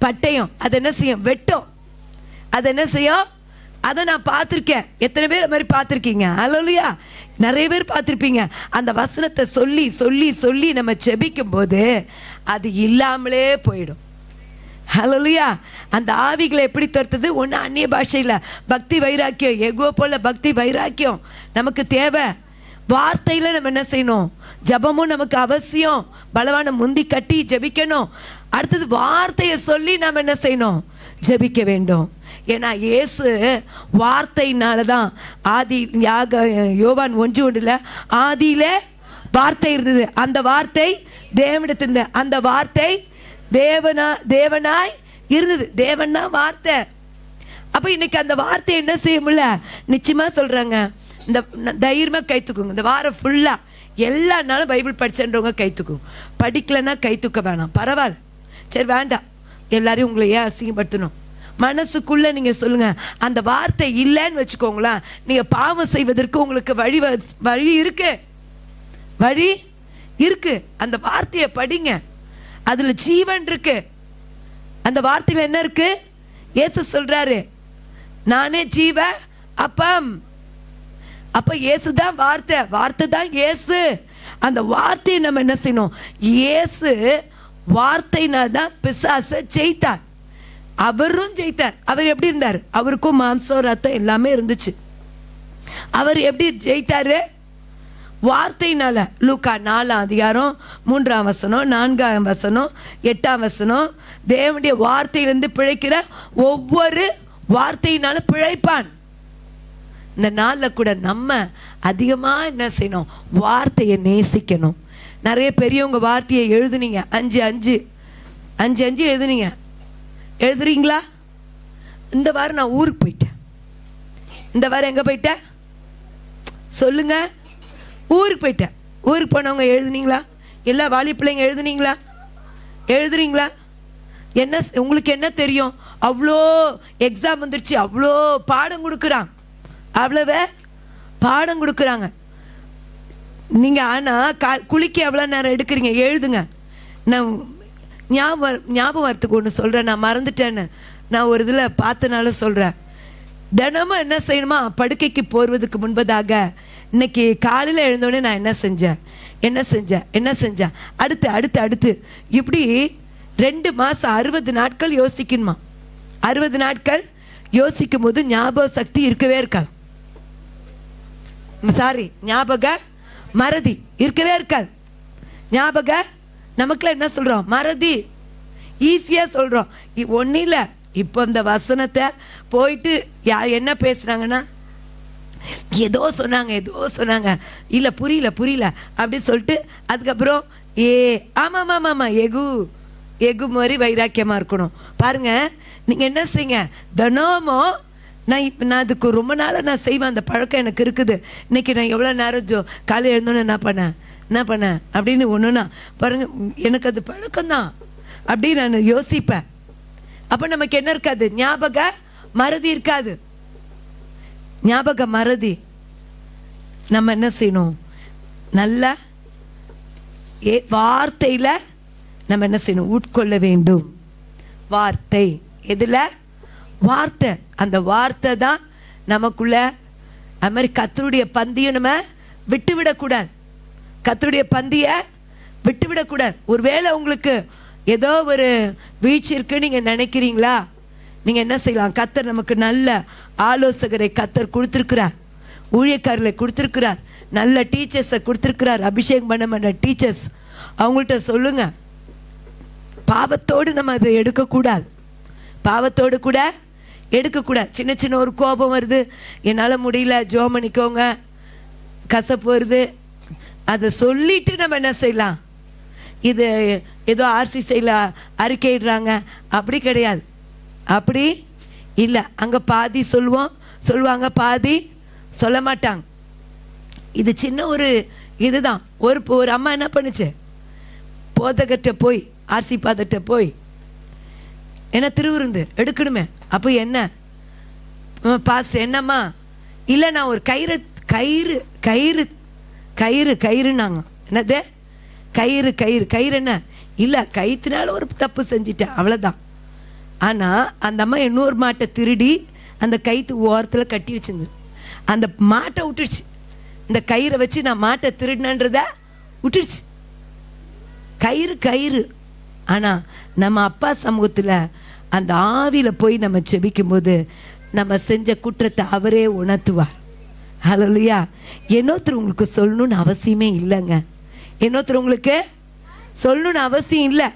பட்டயம், அதை என்ன செய்யும், வெட்டும். அதை என்ன செய்யும், அதை நான் பார்த்துருக்கேன். எத்தனை பேர் மாதிரி பார்த்துருக்கீங்க? அல்லேலூயா. நிறைய பேர் பார்த்துருப்பீங்க. அந்த வசனத்தை சொல்லி சொல்லி சொல்லி நம்ம ஜெபிக்கும் போது அது இல்லாமலே போயிடும். ஹல்லேலூயா. அந்த ஆவிகளை எப்படி துரத்துது, ஒன்று அந்நிய பாஷையில் பக்தி வைராக்கியம், எகோ போல பக்தி வைராக்கியம் நமக்கு தேவை. வார்த்தையில் நம்ம என்ன செய்யணும், ஜபமும் நமக்கு அவசியம். பலவான முந்தி கட்டி ஜெபிக்கணும். அடுத்தது வார்த்தையை சொல்லி நம்ம என்ன செய்யணும், ஜெபிக்க வேண்டும். ஏன்னா இயேசு வார்த்தையினால தான் யோவான் 1:1 ஆதியிலே வார்த்தை இருந்தது, அந்த வார்த்தை தேவனிடத்திலிருந்து, அந்த வார்த்தை தேவனாய் இருந்தது. தேவன் தான் வார்த்தை. அப்போ இன்னைக்கு அந்த வார்த்தை என்ன செய்ய முடியல? நிச்சயமாக சொல்கிறாங்க, இந்த தைரியமாக கை தூக்குங்க. இந்த வாரம் ஃபுல்லாக எல்லா நாளும் பைபிள் படிச்சன்றவங்க கை தூக்குங்க. படிக்கலைன்னா கை தூக்க வேணாம், பரவாயில்ல, சரி வேண்டாம், எல்லாரையும் உங்களை ஏன் அசிங்கப்படுத்தணும்? மனசுக்குள்ளே நீங்கள் சொல்லுங்கள், அந்த வார்த்தை இல்லைன்னு வச்சுக்கோங்களேன், நீங்கள் பாவம் செய்வதற்கு உங்களுக்கு வழி இருக்கு, வழி இருக்கு. அந்த வார்த்தையை படிங்க, அதில் ஜீவன் இருக்கு. அந்த வார்த்தையில் என்ன இருக்கு? இயேசு சொல்றாரு, நானே ஜீவ அப்பம். அப்ப இயேசு தான் வார்த்தை, வார்த்தை தான் இயேசு. அந்த வார்த்தையை நம்ம என்ன செய்யணும்? இயேசு வார்த்தையினால் தான் பிசாசை ஜெயித்தார். அவரும் ஜெயித்தார். அவர் எப்படி இருந்தார்? அவருக்கும் மாம்சம் ரத்தம் எல்லாமே இருந்துச்சு. அவர் எப்படி ஜெயித்தாரு? வார்த்தையினால. லூக்கா 4:3, 4, 8 தேவனுடைய வார்த்தையிலிருந்து பிழைக்கிற ஒவ்வொரு வார்த்தையினாலும் பிழைப்பான். இந்த நாளில் கூட நம்ம அதிகமாக என்ன செய்யணும்? வார்த்தையை நேசிக்கணும். நிறைய பெரியவங்க வார்த்தையை எழுதுனீங்க, 5 எழுதுனீங்க, எழுதுறீங்களா? இந்த வாரம் நான் ஊருக்கு போயிட்டேன். இந்த வாரம் எங்கே போயிட்டேன் சொல்லுங்க? ஊருக்கு போயிட்டேன். ஊருக்கு போனவங்க எழுதுனீங்களா? எல்லா வாலி பிள்ளைங்க எழுதுறீங்களா? என்ன உங்களுக்கு என்ன தெரியும்? அவ்வளோ எக்ஸாம் வந்துருச்சு, அவ்வளோ பாடம் கொடுக்குறாங்க, அவ்வளவே பாடம் கொடுக்குறாங்க. நீங்கள் ஆனால் குளிக்க எவ்வளோ நேரம் எடுக்கிறீங்க? எழுதுங்க. நான் ஞாபகம் வரத்துக்கு ஒன்று சொல்கிறேன், நான் மறந்துட்டேன்னு நான் ஒரு இதில் பார்த்தனால சொல்கிறேன். தினமும் என்ன செய்யணுமா? படுக்கைக்கு போடுவதுக்கு முன்பதாக இன்னைக்கு காலையில் எழுந்தோடனே நான் என்ன செஞ்சேன் அடுத்து இப்படி 2 மாதம் 60 நாட்கள் யோசிக்கணுமா? 60 நாட்கள் யோசிக்கும் போது ஞாபக சக்தி இருக்கவே இருக்காது. ஞாபக மறதி இருக்கவே இருக்காது. நமக்குலாம் என்ன சொல்கிறோம்? மறதி ஈஸியாக சொல்கிறோம். ஒன்றும் இல்லை. இப்போ இந்த வசனத்தை போயிட்டு என்ன பேசுகிறாங்கன்னா, ஏதோ சொன்னாங்க, இல்லை புரியல அப்படின்னு சொல்லிட்டு அதுக்கப்புறம் ஆமாம் எகு மாதிரி வைராக்கியமாக இருக்கணும். பாருங்க, நீங்கள் என்ன செய்யுங்க, தினமும் நான் அதுக்கு ரொம்ப நாளாக நான் செய்வேன், அந்த பழக்கம் எனக்கு இருக்குது. இன்னைக்கு நான் எவ்வளோ நேரம் காலையில் எழுந்தோன்னு என்ன பண்ணேன் அப்படின்னு ஒன்றுனா பாருங்க, எனக்கு அது பழக்கம்தான் அப்படின்னு நான் யோசிப்பேன். அப்போ நமக்கு என்ன இருக்காது? ஞாபக மறதி இருக்காது. ஞாபக மறதி. நம்ம என்ன செய்யணும்? நல்ல வார்த்தையில் நம்ம என்ன செய்யணும்? உட்கொள்ள வேண்டும். வார்த்தை எதில்? வார்த்தை. அந்த வார்த்தை தான் நமக்குள்ள. அது மாதிரி கர்த்தருடைய பந்தியை நம்ம விட்டுவிடக்கூடாது. கர்த்தருடைய பந்தியை விட்டுவிடக்கூடாது. ஒருவேளை உங்களுக்கு ஏதோ ஒரு வீழ்ச்சி இருக்குன்னு நீங்கள் நினைக்கிறீங்களா? நீங்கள் என்ன செய்யலாம்? கர்த்தர் நமக்கு நல்ல ஆலோசகரை கர்த்தர் கொடுத்துருக்கிறார், ஊழியக்காரர்களை கொடுத்துருக்கிறார், நல்ல டீச்சர்ஸை கொடுத்துருக்கிறார், அபிஷேகம் பண்ண டீச்சர்ஸ். அவங்கள்ட்ட சொல்லுங்க. பாவத்தோடு நம்ம அதை எடுக்கக்கூடாது. பாவத்தோடு கூட எடுக்கக்கூடாது. சின்ன ஒரு கோபம் வருது, என்னால் முடியல, ஜெபம் பண்ணிக்கோங்க, கசப்பு வருது, அதை சொல்லிட்டு நம்ம என்ன செய்யலாம்? இது ஏதோ RCCல அறிக்கையிடுறாங்க, அப்படி கிடையாது. அப்படி இல்லை. அங்கே பாதி சொல்லுவாங்க, பாதி சொல்ல மாட்டாங்க. இது சின்ன ஒரு இதுதான். ஒரு அம்மா என்ன பண்ணுச்சு? போதகர்கிட்ட போய், RC பாதர்கிட்ட போய், என்ன திருவிருந்து எடுக்கணுமே. அப்போ என்ன பாஸ்டர் என்னம்மா? இல்லை, நான் ஒரு கயிறுனாங்க. என்னது? கயிறு என்ன? இல்லை, கயிற்றுனால ஒரு தப்பு செஞ்சிட்டேன், அவ்வளோதான். ஆனால் அந்த அம்மா இன்னொரு மாட்டை திருடி அந்த கயிற்று ஓரத்தில் கட்டி வச்சிருந்தது. அந்த மாட்டை விட்டுடுச்சு. இந்த கயிறை வச்சு நான் மாட்டை திருடினன்றத விட்டுடுச்சு. கயிறு. ஆனால் நம்ம அப்பா சமூகத்தில் அந்த ஆவியில் போய் நம்ம செபிக்கும்போது நம்ம செஞ்ச குற்றத்தை அவரே உணர்த்துவார். ஹல்லேலூயா. இன்னொருத்தர் உங்களுக்கு சொல்லணும்னு அவசியமே இல்லைங்க. இன்னொருத்தர் உங்களுக்கு சொல்லணும்னு அவசியம் இல்லை.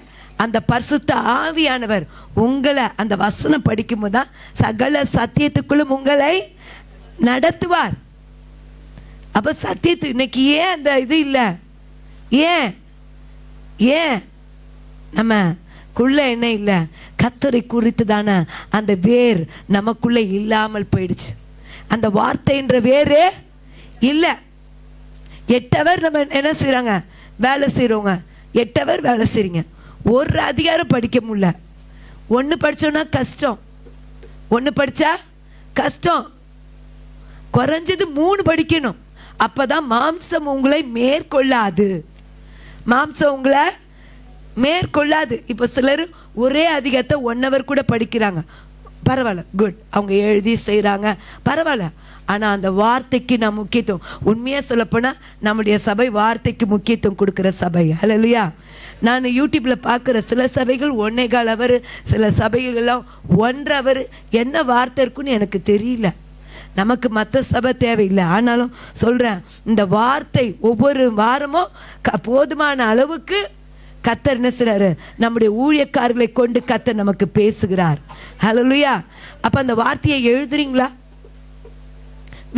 அந்த பரிசுத்த ஆவியானவர் உங்களை அந்த வசனம் படிக்கும்போது தான் சகல சத்தியத்துக்குள்ளும் உங்களை நடத்துவார். அப்போ சத்தியத்து இன்னைக்கு ஏன் அந்த இது இல்லை? ஏன் நம்ம குள்ள என்ன இல்லை, கர்த்தரை குறித்துதான அந்த வேர் நமக்குள்ள இல்லாமல் போயிடுச்சு. அந்த வார்த்தைன்ற வேறு இல்லை. 8 hour நம்ம என்ன செய்கிறாங்க, வேலை செய்கிறோங்க. 8 hour வேலை செய்கிறீங்க, ஒரு அதிகாரம் படிக்க முடியல. 1 படித்தோன்னா கஷ்டம், 1 படித்தா கஷ்டம். குறைஞ்சது 3 படிக்கணும். அப்போதான் மாம்சம் உங்களை மேற்கொள்ளாது, மாம்சம் உங்களை மேற்கொள்ளாது. இப்போ சிலர் ஒரே அதிகாரத்தை 1 hour கூட படிக்கிறாங்க, பரவாயில்ல, குட், அவங்க எழுதி செய்கிறாங்க, பரவாயில்ல. ஆனால் அந்த வார்த்தைக்கு நான் முக்கியத்துவம், உண்மையாக சொல்லப்போனால் நம்முடைய சபை வார்த்தைக்கு முக்கியத்துவம் கொடுக்குற சபை. அல்லேலூயா. நான் யூடியூப்பில் பார்க்குற சில சபைகள் 1.25 hour, சில சபைகள் எல்லாம் 1 hour. என்ன வார்த்தை இருக்குன்னு எனக்கு தெரியல. நமக்கு மற்ற சபை தேவையில்லை, ஆனாலும் சொல்கிறேன், இந்த வார்த்தை ஒவ்வொரு வாரமும் போதுமான அளவுக்கு கர்த்தர் என்ன செய்றாரு, நம்முடைய ஊழியக்காரர்களை கொண்டு கர்த்தர் நமக்கு பேசுகிறார். ஹல்லேலூயா. அப்போ அந்த வார்த்தையை எழுதுறீங்களா?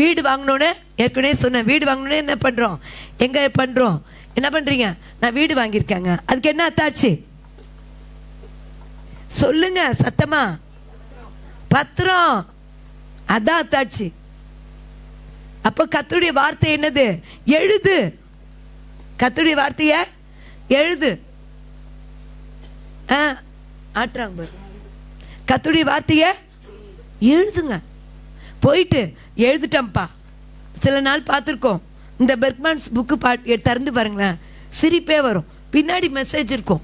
வீடு வாங்கினோன்னே, ஏற்கனவே சொன்னேன், வீடு வாங்கினோன்னே என்ன பண்ணுறோம், எங்கே பண்ணுறோம், என்ன பண்ணுறீங்க, நான் வீடு வாங்கியிருக்கேங்க, அதுக்கு என்ன அத்தாட்சி சொல்லுங்க சத்தமா? பத்திரம், அதான் அத்தாட்சி. அப்போ கர்த்தருடைய வார்த்தை என்னது, எழுது. கர்த்தருடைய வார்த்தையை எழுது. ஆட்டுறாங்க, கர்த்தருடைய வார்த்தையை எழுதுங்க. போயிட்டு எழுதிட்டோம்ப்பா. சில நாள் பார்த்துருக்கோம், இந்த பெர்க்மன்ஸ் புக்கு திறந்து பாருங்களேன், சிரிப்பே வரும். பின்னாடி மெசேஜ் இருக்கும்.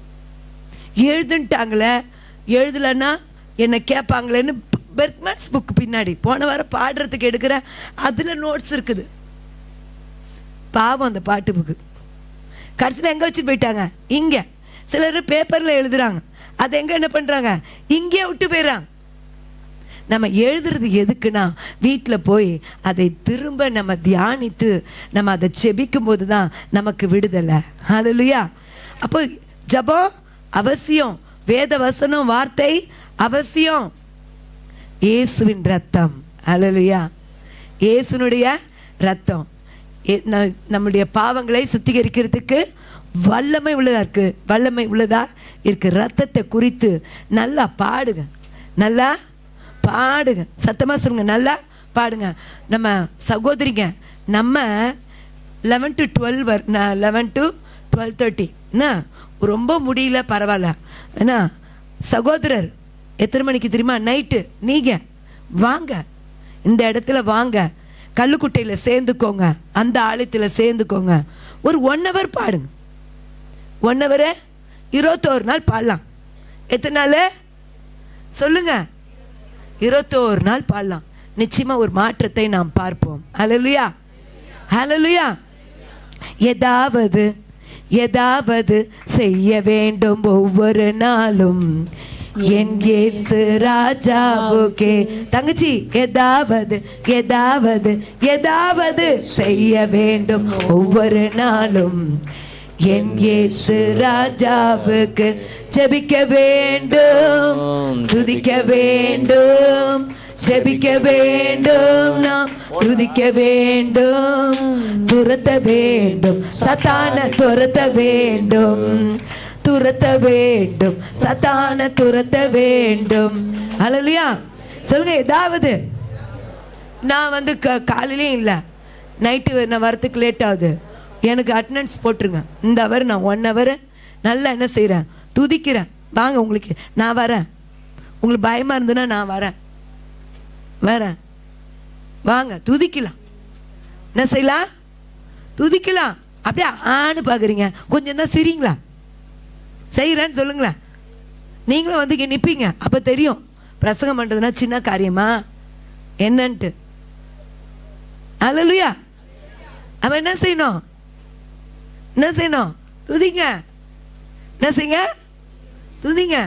எழுதுன்ட்டாங்களே, எழுதலைன்னா என்னை கேட்பாங்களேன்னு பெர்க்மன்ஸ் புக்கு பின்னாடி போன வாரம் பாடுறதுக்கு எடுக்கிற அதில் நோட்ஸ் இருக்குது. பாவம் அந்த பாட்டு புக்கு. கடைசியில் எங்கே வச்சுட்டு போயிட்டாங்க, இங்கே. சிலர் பேப்பரில் எழுதுறாங்க, அதை எங்கே என்ன பண்ணுறாங்க, இங்கே விட்டு போயிடுறாங்க. நம்ம எழுதுறது எதுக்குன்னா, வீட்டில் போய் அதை திரும்ப நம்ம தியானித்து நம்ம அதை செபிக்கும் போது தான் நமக்கு விடுதலை. ஹல்லேலூயா. அப்போ ஜெபம் அவசியம், வேத வசனம் வார்த்தை அவசியம். இயேசுவின் ரத்தம், ஹல்லேலூயா, இயேசுனுடைய ரத்தம் நம்முடைய பாவங்களை சுத்திகரிக்கிறதுக்கு வல்லமை உள்ளதா இருக்கு, வல்லமை உள்ளதா இருக்கு. ரத்தத்தை குறித்து நல்லா பாடுங்க, நல்லா பாடுங்க, சத்தமாக சொல்லுங்க, நல்லா பாடுங்க. நம்ம சகோதரிங்க, நம்ம 11 to 12 11 to 12:30 என்ன ரொம்ப முடியல, பரவாயில்ல. ஏன்னா சகோதரர் எத்தனை மணிக்கு தெரியுமா, நைட்டு. நீங்கள் வாங்க, இந்த இடத்துல வாங்க, கல்லுக்குட்டையில் சேர்ந்துக்கோங்க, அந்த ஆலயத்தில் சேர்ந்துக்கோங்க. ஒரு 1 hour பாடுங்க. 1 hour 21 நாள் பாடலாம். எத்தனை நாள் சொல்லுங்க, 21 நாள் பாடலாம். நிச்சயமா ஒரு மாற்றத்தை நாம் பார்ப்போம். ஹல்லேலூயா, ஹல்லேலூயா. ஏதாவது செய்ய வேண்டும் ஒவ்வொரு நாளும் என் இயேசு ராஜாவுக்கே. தங்கச்சி, ஏதாவது செய்ய வேண்டும் ஒவ்வொரு நாளும் என் இயேசு ராஜாவுக்கு. ஜெபிக்க வேண்டும், துதிக்க வேண்டும், ஜெபிக்க வேண்டும், நாம் துதிக்க வேண்டும், துரத்த வேண்டும், சத்தான துரத்த வேண்டும், துரத்த வேண்டும், சத்தான துரத்த வேண்டும். ஹல்லேலூயா. சொல்லுங்க, ஏதாவது. நான் வந்து காலையிலையும் இல்லை, நைட்டு நான் வரத்துக்கு லேட் ஆகுது, எனக்கு அட்டண்டன்ஸ் போட்டுருங்க. இந்த அவர் நான் 1 hour நல்லா என்ன செய்கிறேன், துதிக்கிறேன். வாங்க, உங்களுக்கு நான் வரேன். உங்களுக்கு பயமாக இருந்ததுன்னா நான் வரேன், வாங்க துதிக்கலாம். என்ன செய்யலாம், துதிக்கலாம். அப்படியே ஆன்னு பார்க்குறீங்க, கொஞ்சம் தான் சிரிங்களா, செய்கிறேன்னு சொல்லுங்களேன். நீங்களும் வந்து இங்கே நிற்பீங்க, அப்போ தெரியும் பிரசங்கம் பண்ணுறதுனா சின்ன காரியமா என்னன்ட்டு. ஹல்லேலூயா. அவன் என்ன செய்யணும், துதிங்க. என்ன செய்யுங்க, துதிங்க.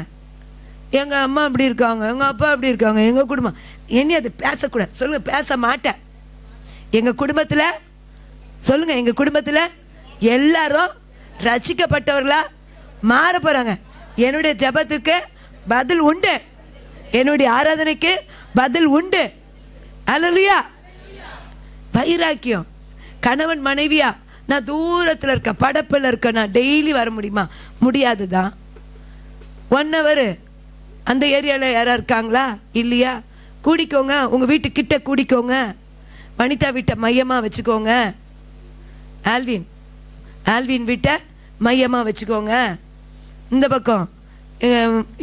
எங்கள் அம்மா அப்படி இருக்காங்க, எங்கள் அப்பா அப்படி இருக்காங்க, எங்கள் குடும்பம், என்ன அது பேசக்கூடாது சொல்லுங்க. பேச மாட்டேன். எங்கள் குடும்பத்தில் சொல்லுங்க, எங்கள் குடும்பத்தில் எல்லாரும் ரட்சிக்கப்பட்டவர்களா மாற போகிறாங்க. என்னுடைய ஜெபத்துக்கு பதில் உண்டு, என்னுடைய ஆராதனைக்கு பதில் உண்டு. ஹல்லேலூயா. வைராக்கியம். கணவன் மனைவியா, நான் தூரத்தில் இருக்க, படப்பில் இருக்க, நான் டெய்லி வர முடியுமா, முடியாது தான். 1 hour அந்த ஏரியாவில் யாரா இருக்காங்களா? இல்லையா? கூடிக்கோங்க, உங்கள் வீட்டுக்கிட்ட கூடிக்கோங்க, வனிதா வீட்டை மையமாக வச்சுக்கோங்க, ஆல்வின் வீட்டை மையமாக வச்சுக்கோங்க. இந்த பக்கம்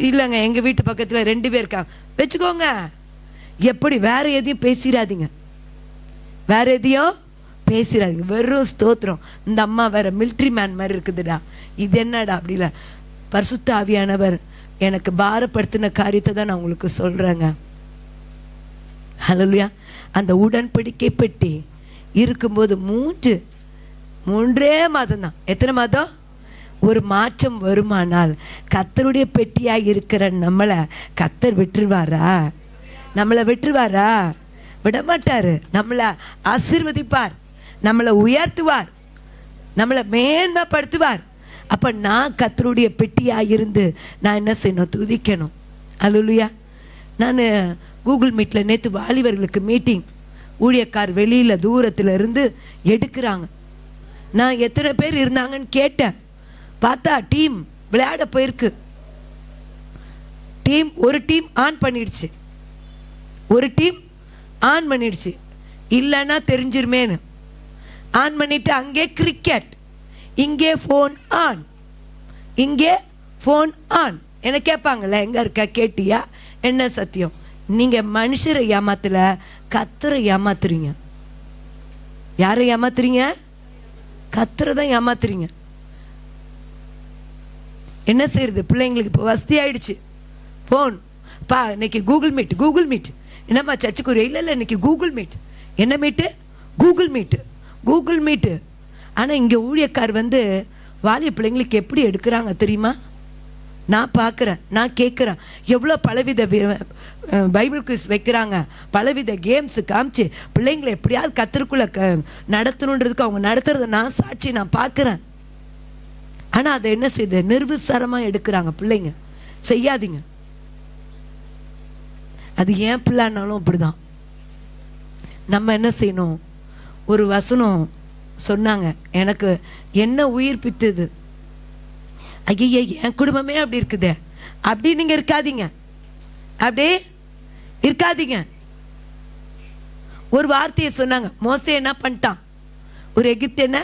இல்லைங்க, எங்கள் வீட்டு பக்கத்தில் 2 பேர் இருக்காங்க, வச்சுக்கோங்க. எப்படி? வேற எதையும் பேசிடாதீங்க, வேற எதையும் பேசிடாதீங்க. வெறும் ஸ்தோத்திரம். இந்த அம்மா வேற மிலிட்ரி மேன் மாதிரி இருக்குதுடா, இது என்னடா? அப்படி இல்லை, பரிசுத்த ஆவியானவர் எனக்கு பாரப்படுத்தின காரியத்தை தான் நான் உங்களுக்கு சொல்கிறேங்க. ஹல்லேலூயா. அந்த உடன்படிக்கை பெட்டி இருக்கும்போது 3 மாதம் தான். எத்தனை மாதம்? ஒரு மாற்றம் வருமானால் கர்த்தருடைய பெட்டியாக இருக்கிற நம்மளை கர்த்தர் விட்டுருவாரா? நம்மளை விட்டுருவாரா? விடமாட்டாரு. நம்மளை ஆசீர்வதிப்பார், நம்மளை உயர்த்துவார், நம்மளை மேன்மைப்படுத்துவார். அப்போ நான் கர்த்தருடைய பெட்டியாக இருந்து நான் என்ன செய்யணும்? துதிக்கணும். அல்லேலூயா. நான் கூகுள் மீட்டில் நேற்று வாலிபர்களுக்கு மீட்டிங், ஊழியக்கார் வெளியில் தூரத்தில் இருந்து எடுக்கிறாங்க. நான் எத்தனை பேர் இருந்தாங்கன்னு கேட்டேன். பார்த்தா டீம் விளையாட போயிருக்கு. ஒரு டீம் ஆன் பண்ணிடுச்சு, ஒரு டீம் ஆன் பண்ணிடுச்சு. இல்லைன்னா தெரிஞ்சிருமேன்னு ஆன் பண்ணிட்டு அங்கே கிரிக்கெட், இங்கே ஃபோன் ஆன், இங்கே ஃபோன் ஆன். என்ன கேட்பாங்கல்ல, எங்கே இருக்கா, கேட்டியா? என்ன சத்தியம்? நீங்கள் மனுஷரை ஏமாத்தல, கர்த்தரை ஏமாத்துறீங்க. யாரை ஏமாத்துறீங்க? கர்த்தரை தான் ஏமாத்துறீங்க. என்ன செய்யறது? பிள்ளைங்களுக்கு இப்போ வசதி ஆயிடுச்சு. ஃபோன் பா, இன்னைக்கு கூகுள் மீட். என்னம்மா சர்ச்சுக்கு? இல்லை இன்னைக்கு கூகுள் மீட். என்ன மீட்டு? Google meet. ஆனால் இங்கே ஊழியக்கார் வாலிய பிள்ளைங்களுக்கு எப்படி எடுக்கிறாங்க தெரியுமா? நான் பார்க்குறேன், நான் கேட்குறேன். எவ்வளோ பலவித பைபிள் குவிஸ் வைக்கிறாங்க, பலவித கேம்ஸு காமிச்சு பிள்ளைங்களை எப்படியாவது கர்த்தருக்குள்ளே நடத்தணுன்றதுக்கு அவங்க நடத்துறத நான் சாட்சி, நான் பார்க்குறேன். ஆனால் அதை என்ன செய்யுது? நிர்விசாரமாக எடுக்கிறாங்க பிள்ளைங்க. செய்யாதீங்க. அது ஏன் பிள்ளைனாலும் அப்படிதான். நம்ம என்ன செய்யணும்? ஒரு வசனம் சொன்னாங்க, எனக்கு என்ன உயிர்ப்பித்தது. ஐயா, என் குடும்பமே அப்படி இருக்குதே, அப்படி நீங்க இருக்காதீங்க, அப்படியே இருக்காதீங்க. ஒரு வார்த்தையை சொன்னாங்க. மோசே என்ன பண்ணிட்டான்? ஒரு எகிப்து என்ன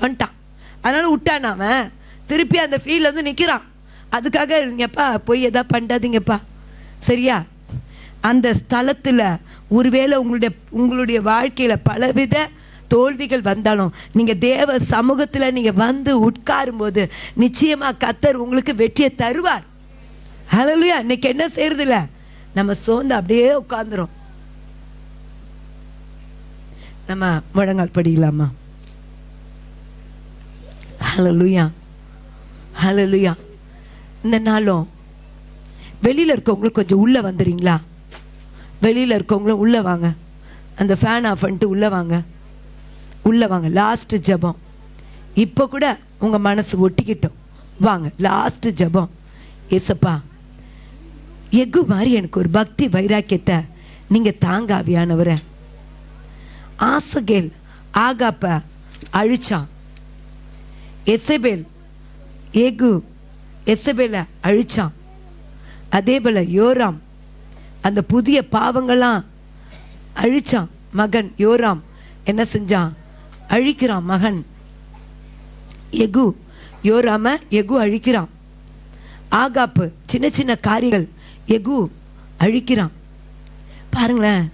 கொண்டான், அதனால விட்டான். அவன் திருப்பி அந்த ஃபீல்ட்ல நிற்கிறான். அதுக்காக நீங்கப்பா போய் எதா பண்ணாதீங்கப்பா, சரியா? அந்த ஸ்தலத்தில் ஒருவேளை உங்களுடைய வாழ்க்கையில் பலவித தோல்விகள் வந்தாலும் நீங்கள் தேவ சமூகத்தில் நீங்கள் உட்காரும் போது நிச்சயமாக கர்த்தர் உங்களுக்கு வெற்றியை தருவார். ஹல்லேலூயா. இன்னைக்கு என்ன செய்யறதில்ல, நம்ம சோர்ந்து அப்படியே உட்கார்ந்துரும். நம்ம முழங்கால் படிக்கலாமா? ஹல்லேலூயா. இந்த நாளும் வெளியில் இருக்கவங்களும் கொஞ்சம் உள்ளே வந்துடுறீங்களா? வெளியில் இருக்கவங்களும் உள்ளே வாங்க. அந்த ஃபேன் ஆஃப் பண்ணிட்டு உள்ளே வாங்க. லாஸ்ட் ஜெபம். இப்போ கூட உங்கள் மனசு ஒட்டிக்கிட்டோம். வாங்க, லாஸ்ட் ஜெபம். ஏசப்பா, எகு மாதிரி எனக்கு ஒரு பக்தி வைராக்கியத்தை நீங்கள் தாங்க ஆவியானவரை. ஆசகேல் ஆகாப்ப அழிச்சான். எசபேலை அழிச்சான். அதே போல யோராம் அந்த புதிய பாவங்கள்லாம் அழிச்சான். மகன் யோராம் என்ன செஞ்சான்? அழிக்கிறான். மகன் யோராம அழிக்கிறான். ஆகாப்பு சின்ன சின்ன காரியங்கள் அழிக்கிறான். பாருங்களேன்,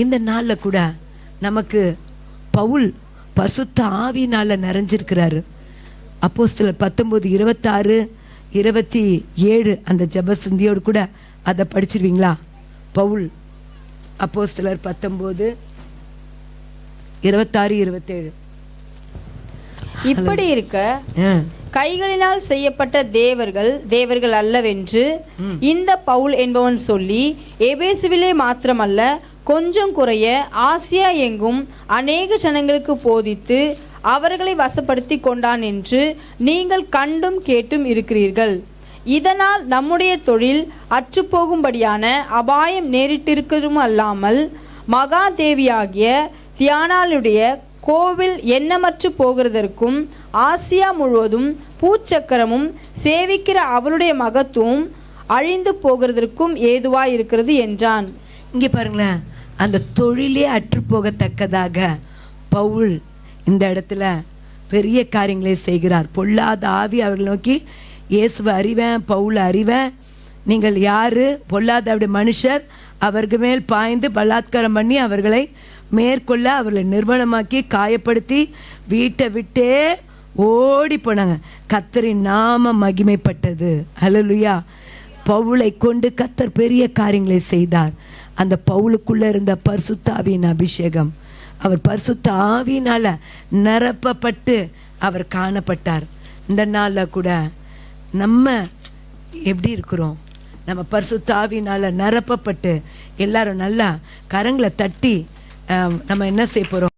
இந்த நாளில் கூட நமக்கு பவுல் பரிசுத்த ஆவியினால நிறைஞ்சிருக்கிறாரு. அப்போஸ்தலர் 19, 26, 27 அந்த ஜெப சிந்தியோடு கூட அதை படிச்சிருவீங்களா? பவுல் அப்போஸ்தலர் 19, 26, 27. இப்படி இருக்க கைகளினால் செய்யப்பட்ட தேவர்கள் அல்லவென்று இந்த பவுல் என்பவன் சொல்லி எபேசுவிலே மாத்திரமல்ல கொஞ்சம் குறைய ஆசியா எங்கும் அநேக ஜனங்களுக்கு போதித்து அவர்களை வசப்படுத்தி கொண்டான் என்று நீங்கள் கண்டும் கேட்டும் இருக்கிறீர்கள். இதனால் நம்முடைய தொழில் அற்றுப்போகும்படியான அபாயம் நேரிட்டிருக்கிறதும் அல்லாமல் மகாதேவியாகிய தியானாளுடைய கோவில் எண்ணமற்று போகிறதற்கும் ஆசியா முழுவதும் பூச்சக்கரமும் சேவிக்கிற அவருடைய மகத்துவம் அழிந்து போகிறதற்கும் ஏதுவாய் இருக்கிறது என்றான். இங்கே பாருங்களேன், அந்த தொழிலே அற்று போகத்தக்கதாக பவுல் இந்த இடத்துல பெரிய காரியங்களை செய்கிறார். பொல்லாத ஆவி அவர்கள் நோக்கி, இயேசுவை அறிவேன், பவுலை அறிவேன், நீங்கள் யாரு? பொல்லாத அப்படி மனுஷர் அவர்கள் மேல் பாய்ந்து பலாத்காரம் பண்ணி அவர்களை மேற்கொள்ள அவர்களை நிர்வாணமாக்கி காயப்படுத்தி வீட்டை விட்டே ஓடி போனாங்க. கர்த்தரின் நாம மகிமைப்பட்டது. ஹல்லேலூயா. பவுலை கொண்டு கர்த்தர் பெரிய காரியங்களை செய்தார். அந்த பவுலுக்குள்ள இருந்த பரிசுத்த ஆவியின் அபிஷேகம், அவர் பரிசுத்த ஆவியினால நிரப்பப்பட்டு அவர் காணப்பட்டார். இந்த நாளில் கூட நம்ம எப்படி இருக்கிறோம்? நம்ம பரிசுத்த ஆவியினால நிரப்பப்பட்டு எல்லாரும் நல்லா கரங்களை தட்டி நம்ம என்ன செய்ய போகிறோம்?